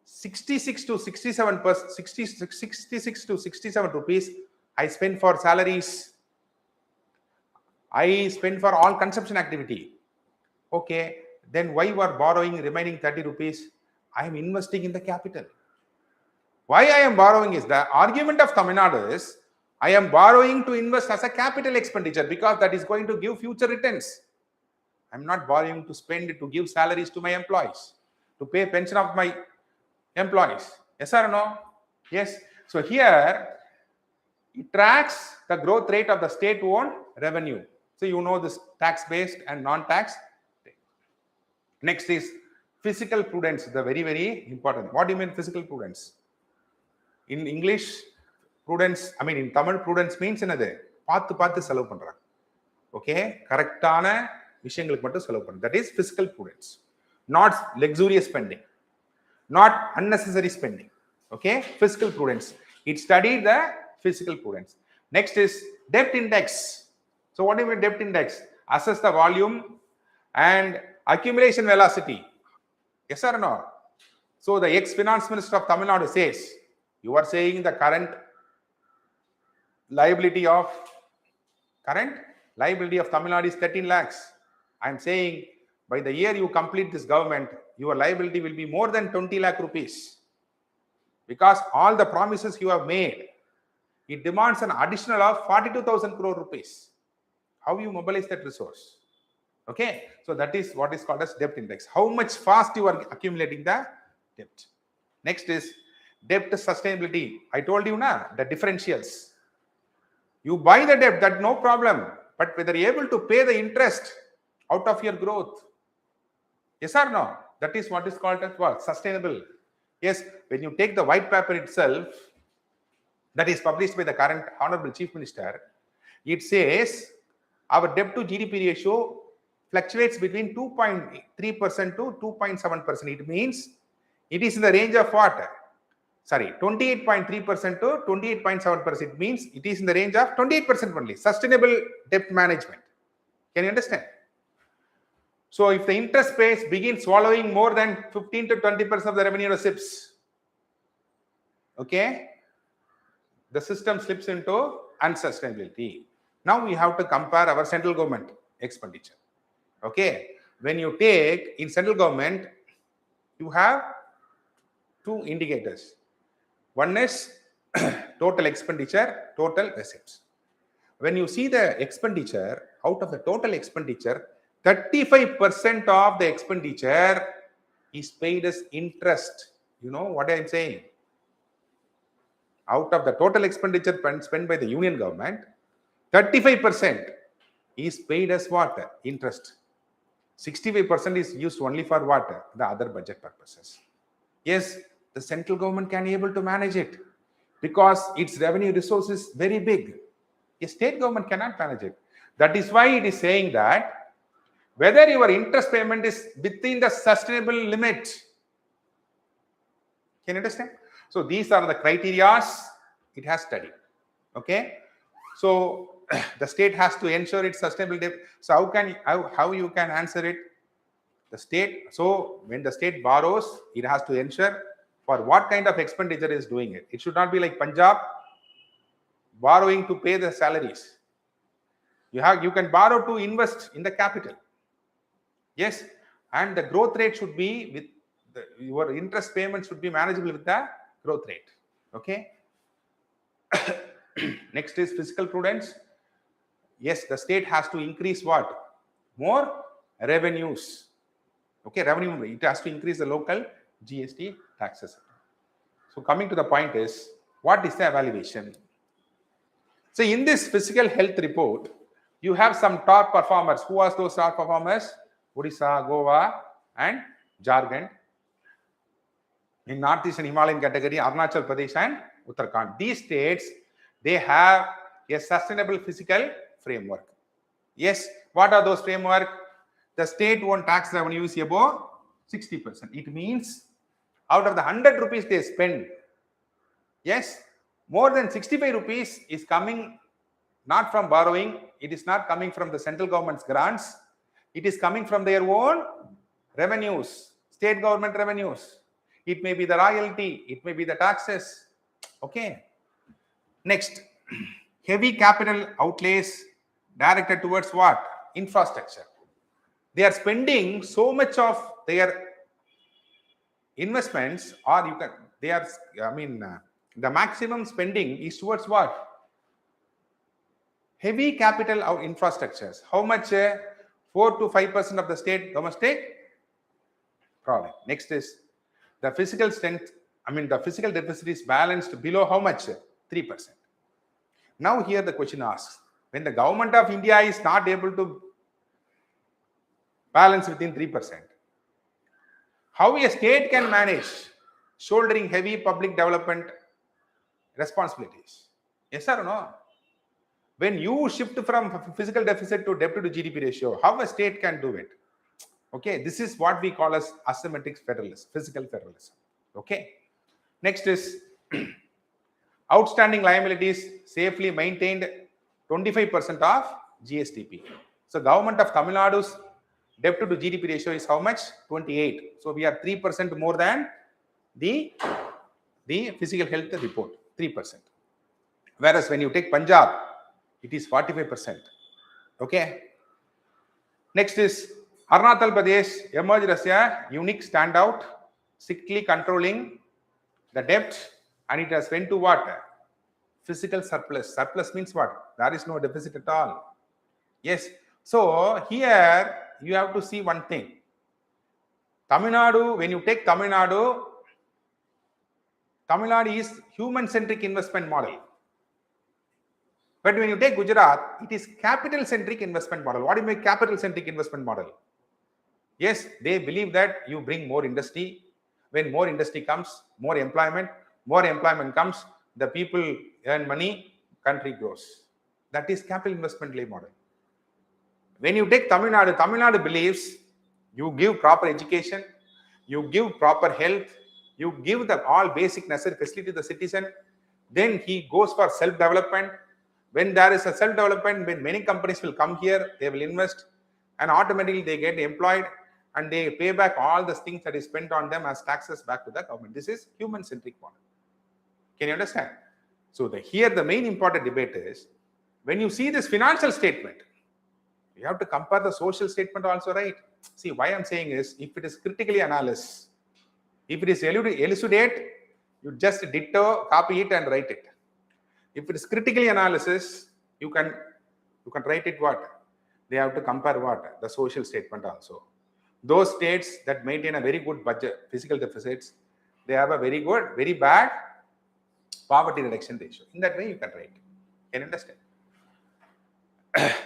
66 to 67 rupees I spend for salaries. I spend for all consumption activity. Okay, then why you are borrowing remaining 30 rupees? I am investing in the capital. Why I am borrowing is the argument of Tamil Nadu is I am borrowing to invest as a capital expenditure because that is going to give future returns. I am not borrowing to spend it to give salaries to my employees, to pay pension of my employees. Yes or no? Yes. So here it tracks the growth rate of the state-owned revenue. So you know this tax-based and non-tax. Next is fiscal prudence, the very, very important. What do you mean fiscal prudence? In English, prudence, I mean in Tamil, prudence means என்னது? பார்த்து செலவு பண்றாங்க. Okay, கரெக்டான விஷயங்களுக்கு மட்டும் செலவு பண்றாங்க. That is fiscal prudence. Not luxurious spending, not unnecessary spending. Okay, fiscal prudence. It studied the fiscal prudence. Next is debt index. So what do you mean debt index? Assess the volume and accumulation velocity. Yes or no? So the ex-finance minister of Tamil Nadu says, you are saying the current liability of Tamil Nadu is 13 lakhs. I am saying by the year you complete this government, your liability will be more than 20 lakh rupees. Because all the promises you have made, it demands an additional of 42,000 crore rupees. How you mobilize that resource? Okay, so that is what is called as debt index. How much fast you are accumulating the debt. Next is debt sustainability. I told you now the differentials. You buy the debt, that no problem, but whether you're able to pay the interest out of your growth. Yes or no? That is what is called as what? Sustainable. Yes, when you take the white paper itself, that is published by the current Honorable Chief Minister, it says our debt to GDP ratio fluctuates between 2.3% to 2.7%. It means it is in the range of what? Sorry, 28.3% to 28.7%. It means it is in the range of 28% only. Sustainable debt management. Can you understand? So if the interest base begins swallowing more than 15 to 20% of the revenue receipts, okay, the system slips into unsustainability. Now we have to compare our central government expenditure. Okay, when you take in central government, you have two indicators. One is total expenditure, total receipts. When you see the expenditure, out of the total expenditure, 35% of the expenditure is paid as interest. You know what I am saying? Out of the total expenditure spent by the union government, 35% is paid as what? Interest. 65% is used only for what? The other budget purposes. Yes, the central government can be able to manage it because its revenue resource is very big. A state government cannot manage it. That is why it is saying that whether your interest payment is within the sustainable limit. Can you understand? So these are the criteria it has studied. Okay. So the state has to ensure its sustainable debt. So how you can answer it? The state, so when the state borrows, it has to ensure for what kind of expenditure is doing it. It should not be like Punjab borrowing to pay the salaries. You can borrow to invest in the capital. Yes, and the growth rate should be with your interest payment should be manageable with the growth rate. Okay. Next is fiscal prudence. Yes, the state has to increase what? More revenues. Okay, revenue, it has to increase the local GST taxes. So coming to the point is, what is the evaluation? So in this physical health report, you have some top performers. Who are those top performers? Odisha, Goa, and Jharkhand. In Northeastern Himalayan category, Arunachal Pradesh and Uttarakhand. These states, they have a sustainable physical framework. Yes, what are those framework? The state-owned tax revenue is above 60%. It means out of the 100 rupees they spend, yes, more than 65 rupees is coming not from borrowing. It is not coming from the central government's grants. It is coming from their own revenues, state government revenues. It may be the royalty, it may be the taxes. Okay. Next, heavy capital outlays directed towards what? Infrastructure. They are spending so much of their investments, or the maximum spending is towards what? Heavy capital infrastructures. How much? 4 to 5% of the state domestic product. Next is the physical strength. The physical deficit is balanced below how much? 3%. Now here the question asks, when the government of India is not able to balance within 3%, how a state can manage shouldering heavy public development responsibilities? Yes or no? When you shift from physical deficit to debt to GDP ratio, how a state can do it? Okay, this is what we call as asymmetric federalism, physical federalism. Okay. Next is outstanding liabilities safely maintained 25% of GSTP. So government of Tamil Nadu's debt to GDP ratio is how much? 28. So we are 3% more than the physical health report, 3%. Whereas when you take Punjab, it is 45%. Okay. Next is Arunachal Pradesh emerged as a unique standout, strictly controlling the debt, and it has went to what? Physical surplus. Surplus means what? There is no deficit at all. Yes. So here you have to see one thing. Tamil Nadu, when you take Tamil Nadu is human-centric investment model. But when you take Gujarat, it is capital-centric investment model. What do you mean capital-centric investment model? Yes, they believe that you bring more industry. When more industry comes, more employment comes, the people earn money, country grows. That is capital investment model. When you take Tamil Nadu believes you give proper education, you give proper health, you give the all basic necessary facility to the citizen, then he goes for self-development. When there is a self-development, when many companies will come here, they will invest, and automatically they get employed, and they pay back all the things that is spent on them as taxes back to the government. This is human-centric model. Can you understand? So here the main important debate is, when you see this financial statement, you have to compare the social statement also, right? See, why I'm saying is, if it is critically analysis, if it is elucidate, you just ditto, copy it and write it. If it is critically analysis, you can write it what? They have to compare what? The social statement also. Those states that maintain a very good budget, fiscal deficits, they have a very good, very bad poverty reduction ratio. In that way, you can write. Can you understand?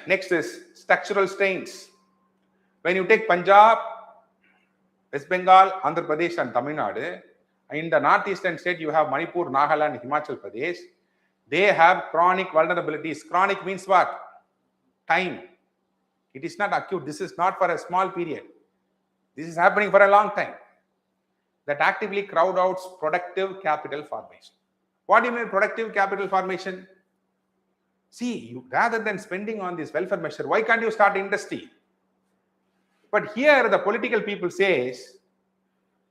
Next is structural strains. When you take Punjab, West Bengal, Andhra Pradesh and Tamil Nadu, in the northeastern state, you have Manipur, Nagaland, Himachal Pradesh. They have chronic vulnerabilities. Chronic means what? Time. It is not acute. This is not for a small period. This is happening for a long time. That actively crowd out productive capital formation. What do you mean productive capital formation? See, rather than spending on this welfare measure, why can't you start industry? But here the political people says,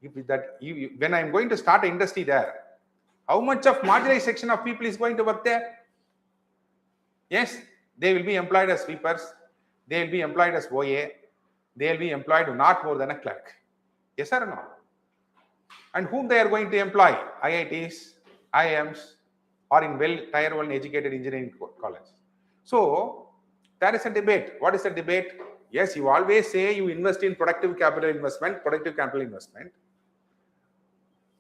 when I'm going to start an industry there, how much of marginalized section of people is going to work there? Yes, they will be employed as sweepers, they will be employed as OA, they will be employed not more than a clerk. Yes or no? And whom they are going to employ? IITs, IIMs, or in tier 1 educated engineering college. So there is a debate. What is the debate? Yes, you always say you invest in productive capital investment.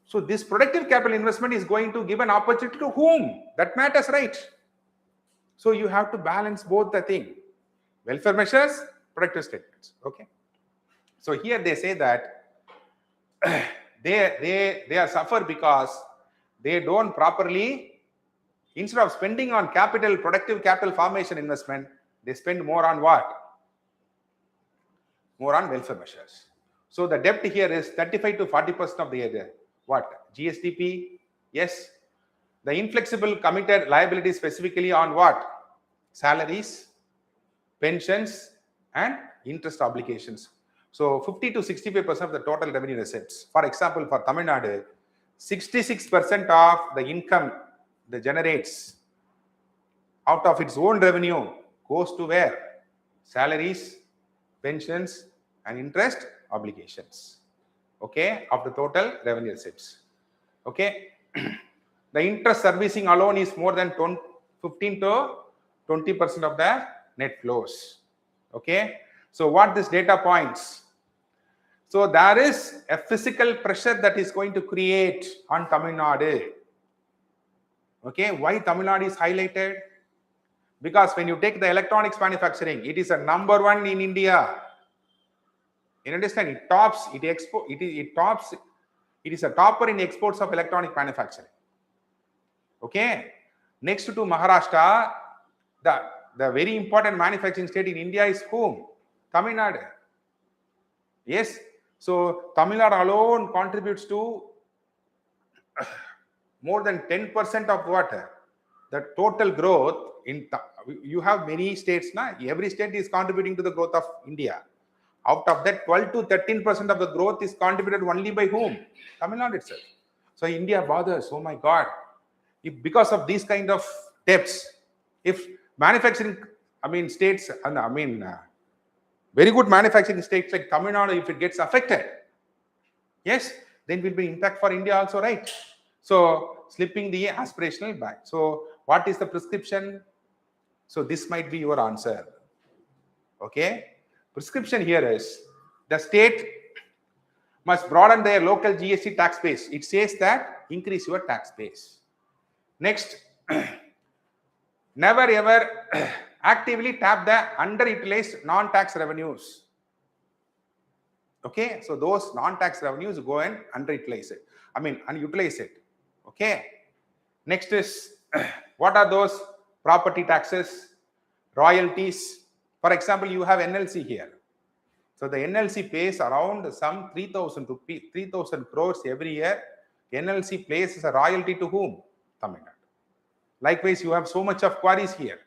So this productive capital investment is going to give an opportunity to whom? That matters, right? So you have to balance both the thing. Welfare measures, productive statements. Okay. So here they say that they are suffer because they don't properly, instead of spending on productive capital formation investment, they spend more on what? More on welfare measures. So the debt here is 35 to 40% of the what? GSDP. Yes. The inflexible committed liability specifically on what? Salaries, pensions, and interest obligations. So 50 to 65% of the total revenue receipts. For example, for Tamil Nadu, 66% of the income that generates out of its own revenue goes to where? Salaries, pensions, and interest obligations. Okay, of the total revenue receipts. Okay, the interest servicing alone is more than 15 to 20% of the net flows. Okay, so what this data points? So there is a physical pressure that is going to create on Tamil Nadu. Okay, why Tamil Nadu is highlighted? Because when you take the electronics manufacturing, it is a number one in India. You understand? It is a topper in exports of electronic manufacturing. Okay. Next to Maharashtra, the very important manufacturing state in India is whom? Tamil Nadu. Yes. So Tamil Nadu alone contributes to more than 10% of what? The total growth you have many states now. Every state is contributing to the growth of India. Out of that, 12 to 13% of the growth is contributed only by whom? Tamil Nadu itself. So India bothers. Oh my God! If because of these kind of debts, if manufacturing, states, very good manufacturing states like Tamil Nadu, if it gets affected, yes, then will be impact for India also, right? So slipping the aspirational back. So what is the prescription? So this might be your answer. Okay. Prescription here is the state must broaden their local GST tax base. It says that increase your tax base. Next, never ever actively tap the underutilized non-tax revenues. Okay, so those non-tax revenues go and unutilized it. Okay. Next is what are those property taxes, royalties? For example, you have NLC here. So the NLC pays around some 3,000 crores every year. NLC pays a royalty to whom? Tamil Nadu. Likewise, you have so much of quarries here.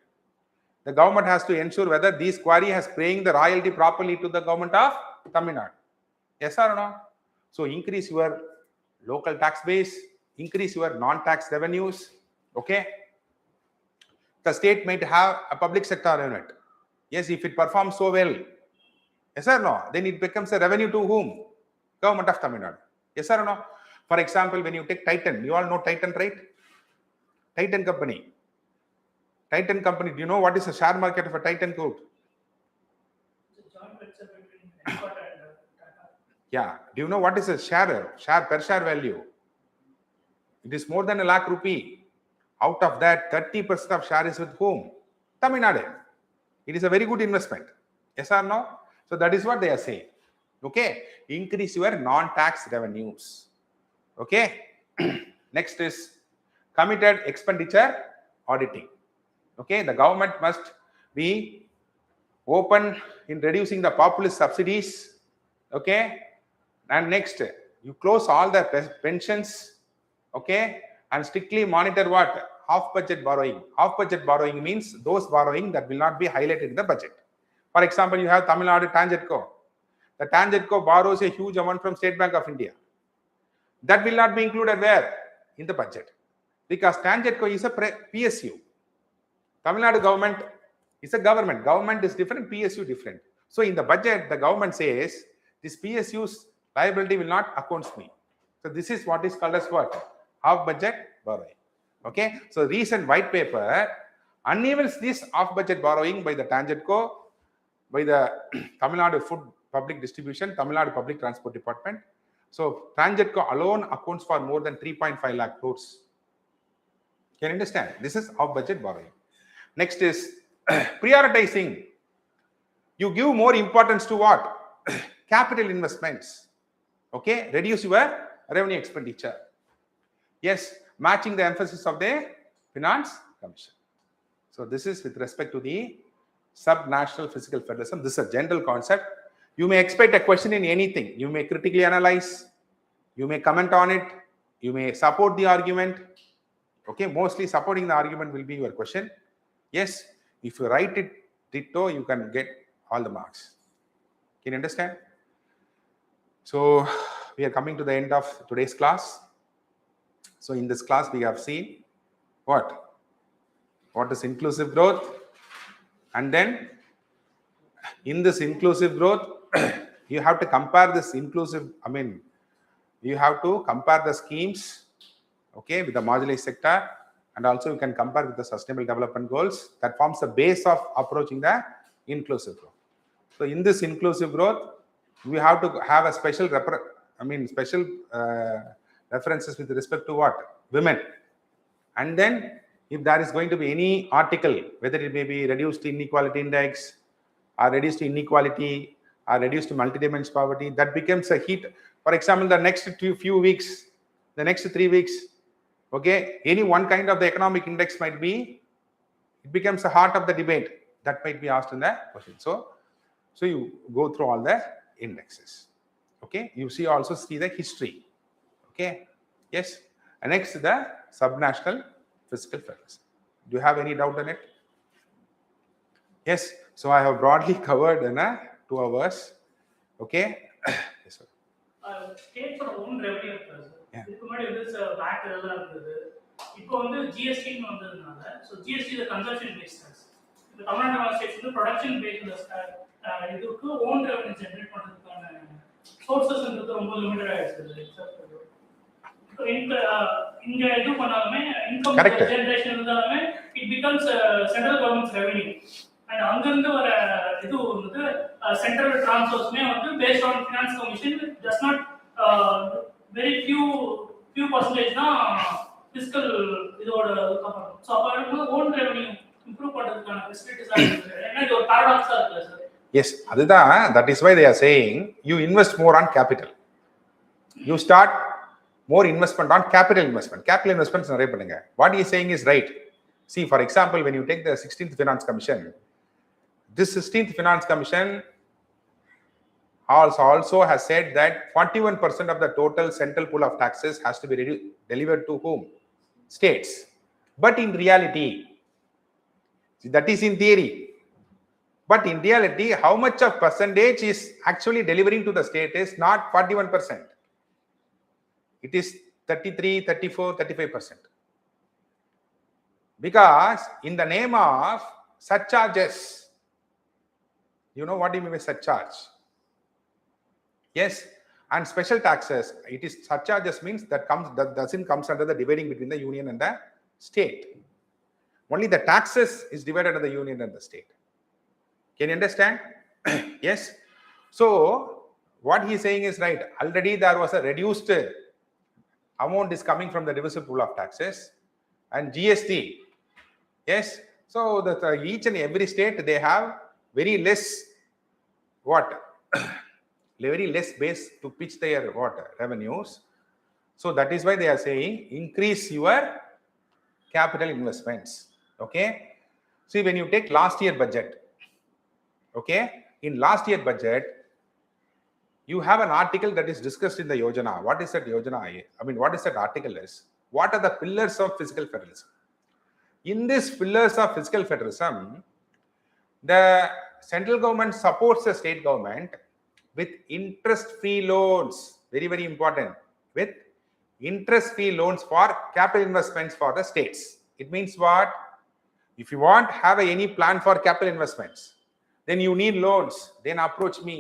The government has to ensure whether these quarry has paying the royalty properly to the government of Tamil Nadu. Yes or no? So increase your local tax base, increase your non-tax revenues. Okay. The state might have a public sector unit. Yes, if it performs so well, yes or no, then it becomes a revenue to whom? Government of Tamil Nadu. Yes or no? For example, when you take Titan, you all know Titan, right? Titan company. Do you know what is the share market of a Titan group? Yeah. Do you know what is the share per share value? It is more than ₹1 lakh. Out of that, 30% of share is with whom? Tamil Nadu. It is a very good investment. Yes or no? So that is what they are saying. Okay. Increase your non-tax revenues. Okay. Next is committed expenditure auditing. Okay. The government must be open in reducing the populist subsidies. Okay. And next, you close all the pensions. Okay. And strictly monitor what? Half budget borrowing. Half budget borrowing means those borrowing that will not be highlighted in the budget. For example, you have Tamil Nadu Tangetco. the TANGEDCO borrows a huge amount from State Bank of India. That will not be included where? In the budget. Because TANGEDCO is a PSU. Tamil Nadu government is a government. Government is different, PSU different. So in the budget, the government says, this PSU's liability will not account me. So this is what is called as what? Off budget borrowing. Okay. So recent white paper unravels this off budget borrowing by the TANGEDCO, by the Tamil Nadu Food Public Distribution, Tamil Nadu Public Transport Department. So TANGEDCO alone accounts for more than 3.5 lakh crores. Can you understand? This is off budget borrowing. Next is prioritizing. You give more importance to what? Capital investments. Okay, reduce your revenue expenditure. Yes, matching the emphasis of the Finance Commission. So this is with respect to the subnational fiscal federalism. This is a general concept. You may expect a question in anything. You may critically analyze. You may comment on it. You may support the argument. Okay, mostly supporting the argument will be your question. Yes, if you write it ditto, you can get all the marks. Can you understand? So we are coming to the end of today's class. So in this class, we have seen what? What is inclusive growth? And then in this inclusive growth, you have to compare this inclusive, you have to compare the schemes, okay, with the marginalized sector, and also you can compare with the sustainable development goals. That forms the base of approaching the inclusive growth. So in this inclusive growth, we have to have a special references with respect to what? Women. And then if there is going to be any article, whether it may be reduced inequality index, or reduced inequality, or reduced multidimensional poverty, that becomes a hit. For example, the next few weeks, the next 3 weeks, okay, any one kind of the economic index might be, it becomes the heart of the debate. That might be asked in the question. So you go through all the indexes. Okay, you also see the history. Okay, yes. And next, the subnational fiscal federalism. Do you have any doubt on it? Yes. So I have broadly covered in 2 hours. Okay. Yes, sir. States own revenue. இதுக்கு முன்னாடி வந்து VAT எல்லாம் இருந்தது. இப்போ வந்து GST ன்னு வந்ததுனால so GST is a consumption based tax. இப்போ தமிழ்நாடு ஸ்டேட்ஸ் வந்து ப்ரொடக்ஷன் பேஸ்ட் இதுக்கு ஓன் ரெவென்யூ ஜெனரேட் பண்றதுக்கான சோர்சஸ்ன்றது ரொம்ப லிமிட்டட் ஆயிடுச்சு. இங்க இது பண்ணாலுமே இன்கம் ஜெனரேஷன் இருந்தாலுமே it becomes central government's revenue. And அங்கிருந்து வர இது வந்து சென்ட்ரல் டிரான்ஸ்ஃபர்ஸ்மே வந்து based on finance commission just not very few percentage தான் ஃபிஸ்கல் இதோட கவர். ஸோ அப்போ இருக்கும்போது ஓன் ரெவென்யூ இம்ப்ரூவ் பண்றதுக்கான ஃபெசிலிட்டிஸ் இருக்கு. ஏன்னா இது ஒரு பாரடாக்ஸா இருக்குல்ல சார்? எஸ், அதுதான். That is why they are saying you invest more on capital. You start more investment on capital investment. Capital investments நிறைய பண்ணுங்க. What he is saying is right. See, for example, when you take the 16th Finance Commission, this 16th Finance Commission also has said that 41% of the total central pool of taxes has to be delivered to whom? States. But in reality, see, that is in theory. But in reality, how much of percentage is actually delivering to the state is not 41%. It is 33, 34, 35%. Because in the name of surcharges, you know what do you mean by surcharge? Yes, and special taxes, it is surcharges means that doesn't comes under the dividing between the union and the state. Only the taxes is divided under the union and the state. Can you understand? Yes. So what he is saying is right. Already there was a reduced amount is coming from the divisible pool of taxes and GST. Yes. So that each and every state, they have very less very less base to pitch their revenues. So that is why they are saying increase your capital investments. Okay. See, when you take last year budget, okay, in last year budget, you have an article that is discussed in the Yojana. What is that Yojana? What is that article is? What are the pillars of fiscal federalism? In these pillars of fiscal federalism, the central government supports the state government with interest-free loans. Very, very important. With interest-free loans for capital investments for the states. It means what? If you want to have any plan for capital investments, then you need loans. Then approach me.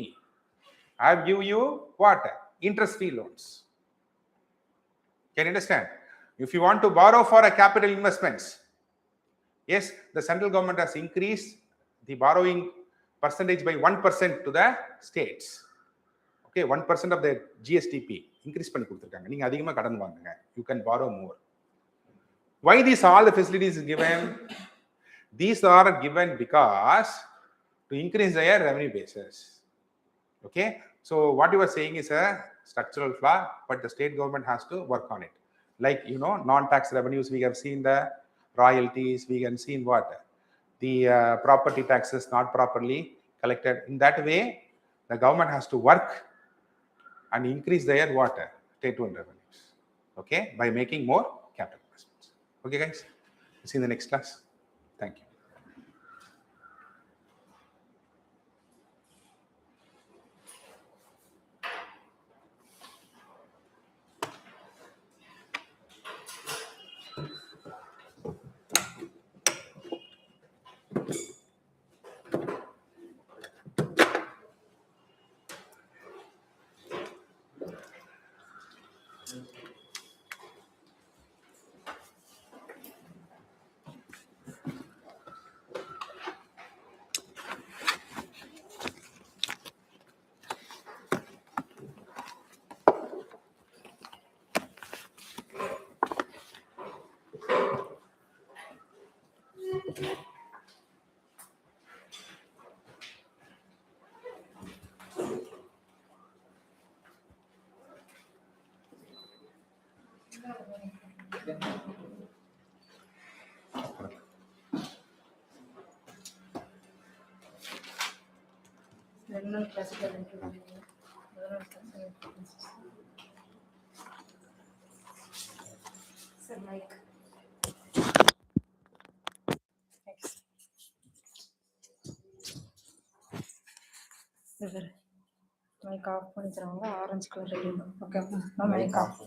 I will give you what? Interest-free loans. Can you understand? If you want to borrow for a capital investments, yes, the central government has increased the borrowing percentage by 1% to the states. Okay, 1% of the GSDP increase பண்ணி கொடுத்திருக்காங்க. நீங்க அதிகமா கடன் வாங்குங்க. You can borrow more. Why these all the facilities is given? These are given because to increase their revenue basis. Okay, so what you are saying is a structural flaw, but the state government has to work on it. Like, you know, non-tax revenues, we have seen the royalties, we can see what the property taxes not properly collected. In that way, the government has to work and increase their what? State-owned revenues. Okay, by making more capital investments. Okay, guys, see you in the next class. Thank you. Mic off பண்ணிக்கிறவங்க orange colour ready. Okay, நான் mic off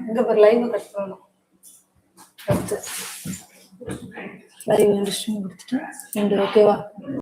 இங்கே ஒரு live cut பண்ணணும். அடுத்து live interesting கொடுத்துட்டு ஓகேவா?